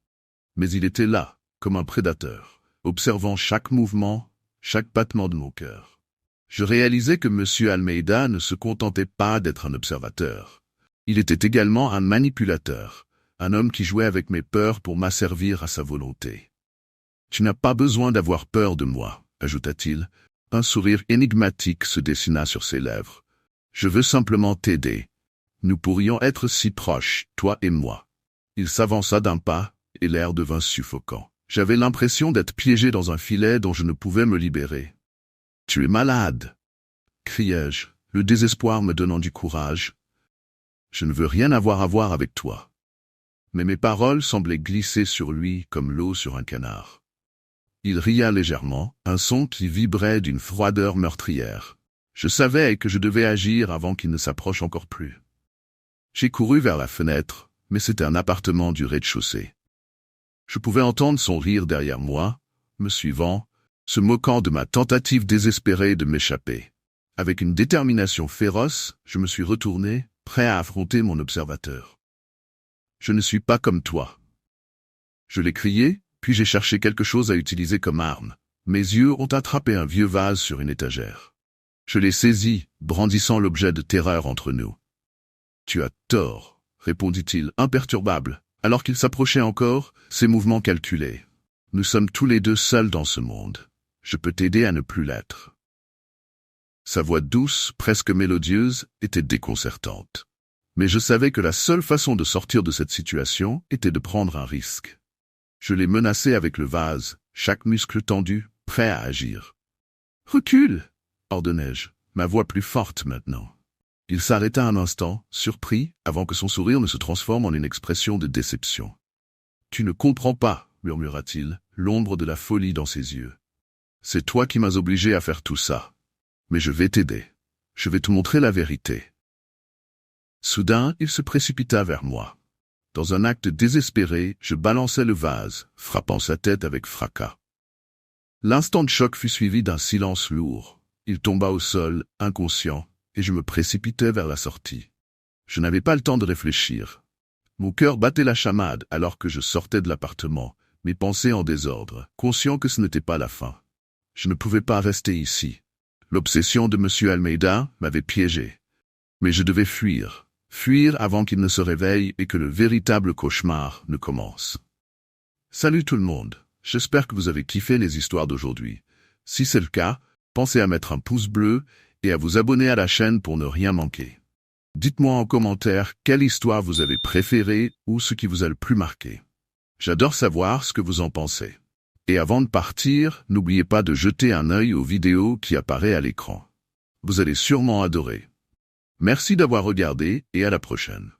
Mais il était là, comme un prédateur, observant chaque mouvement, chaque battement de mon cœur. Je réalisais que M. Almeida ne se contentait pas d'être un observateur. Il était également un manipulateur, un homme qui jouait avec mes peurs pour m'asservir à sa volonté. « Tu n'as pas besoin d'avoir peur de moi, » ajouta-t-il. Un sourire énigmatique se dessina sur ses lèvres. « Je veux simplement t'aider. Nous pourrions être si proches, toi et moi. » Il s'avança d'un pas, et l'air devint suffocant. J'avais l'impression d'être piégé dans un filet dont je ne pouvais me libérer. « Tu es malade !» criai-je, le désespoir me donnant du courage. « Je ne veux rien avoir à voir avec toi. » Mais mes paroles semblaient glisser sur lui comme l'eau sur un canard. Il ria légèrement, un son qui vibrait d'une froideur meurtrière. Je savais que je devais agir avant qu'il ne s'approche encore plus. J'ai couru vers la fenêtre, mais c'était un appartement du rez-de-chaussée. Je pouvais entendre son rire derrière moi, me suivant, se moquant de ma tentative désespérée de m'échapper. Avec une détermination féroce, je me suis retourné, prêt à affronter mon observateur. « Je ne suis pas comme toi. » Je l'ai crié, puis j'ai cherché quelque chose à utiliser comme arme. Mes yeux ont attrapé un vieux vase sur une étagère. Je l'ai saisi, brandissant l'objet de terreur entre nous. « Tu as tort, » répondit-il, imperturbable, alors qu'il s'approchait encore, ses mouvements calculés. « Nous sommes tous les deux seuls dans ce monde. Je peux t'aider à ne plus l'être. » Sa voix douce, presque mélodieuse, était déconcertante. Mais je savais que la seule façon de sortir de cette situation était de prendre un risque. Je l'ai menacé avec le vase, chaque muscle tendu, prêt à agir. « Recule !» ordonnai-je, ma voix plus forte maintenant. Il s'arrêta un instant, surpris, avant que son sourire ne se transforme en une expression de déception. « Tu ne comprends pas, » murmura-t-il, l'ombre de la folie dans ses yeux. « C'est toi qui m'as obligé à faire tout ça. Mais je vais t'aider. Je vais te montrer la vérité. » Soudain, il se précipita vers moi. Dans un acte désespéré, je balançai le vase, frappant sa tête avec fracas. L'instant de choc fut suivi d'un silence lourd. Il tomba au sol, inconscient, et je me précipitai vers la sortie. Je n'avais pas le temps de réfléchir. Mon cœur battait la chamade alors que je sortais de l'appartement, mes pensées en désordre, conscient que ce n'était pas la fin. Je ne pouvais pas rester ici. L'obsession de M. Almeida m'avait piégé. Mais je devais fuir. Fuir avant qu'il ne se réveille et que le véritable cauchemar ne commence. Salut tout le monde, j'espère que vous avez kiffé les histoires d'aujourd'hui. Si c'est le cas, pensez à mettre un pouce bleu et à vous abonner à la chaîne pour ne rien manquer. Dites-moi en commentaire quelle histoire vous avez préférée ou ce qui vous a le plus marqué. J'adore savoir ce que vous en pensez. Et avant de partir, n'oubliez pas de jeter un œil aux vidéos qui apparaissent à l'écran. Vous allez sûrement adorer. Merci d'avoir regardé et à la prochaine.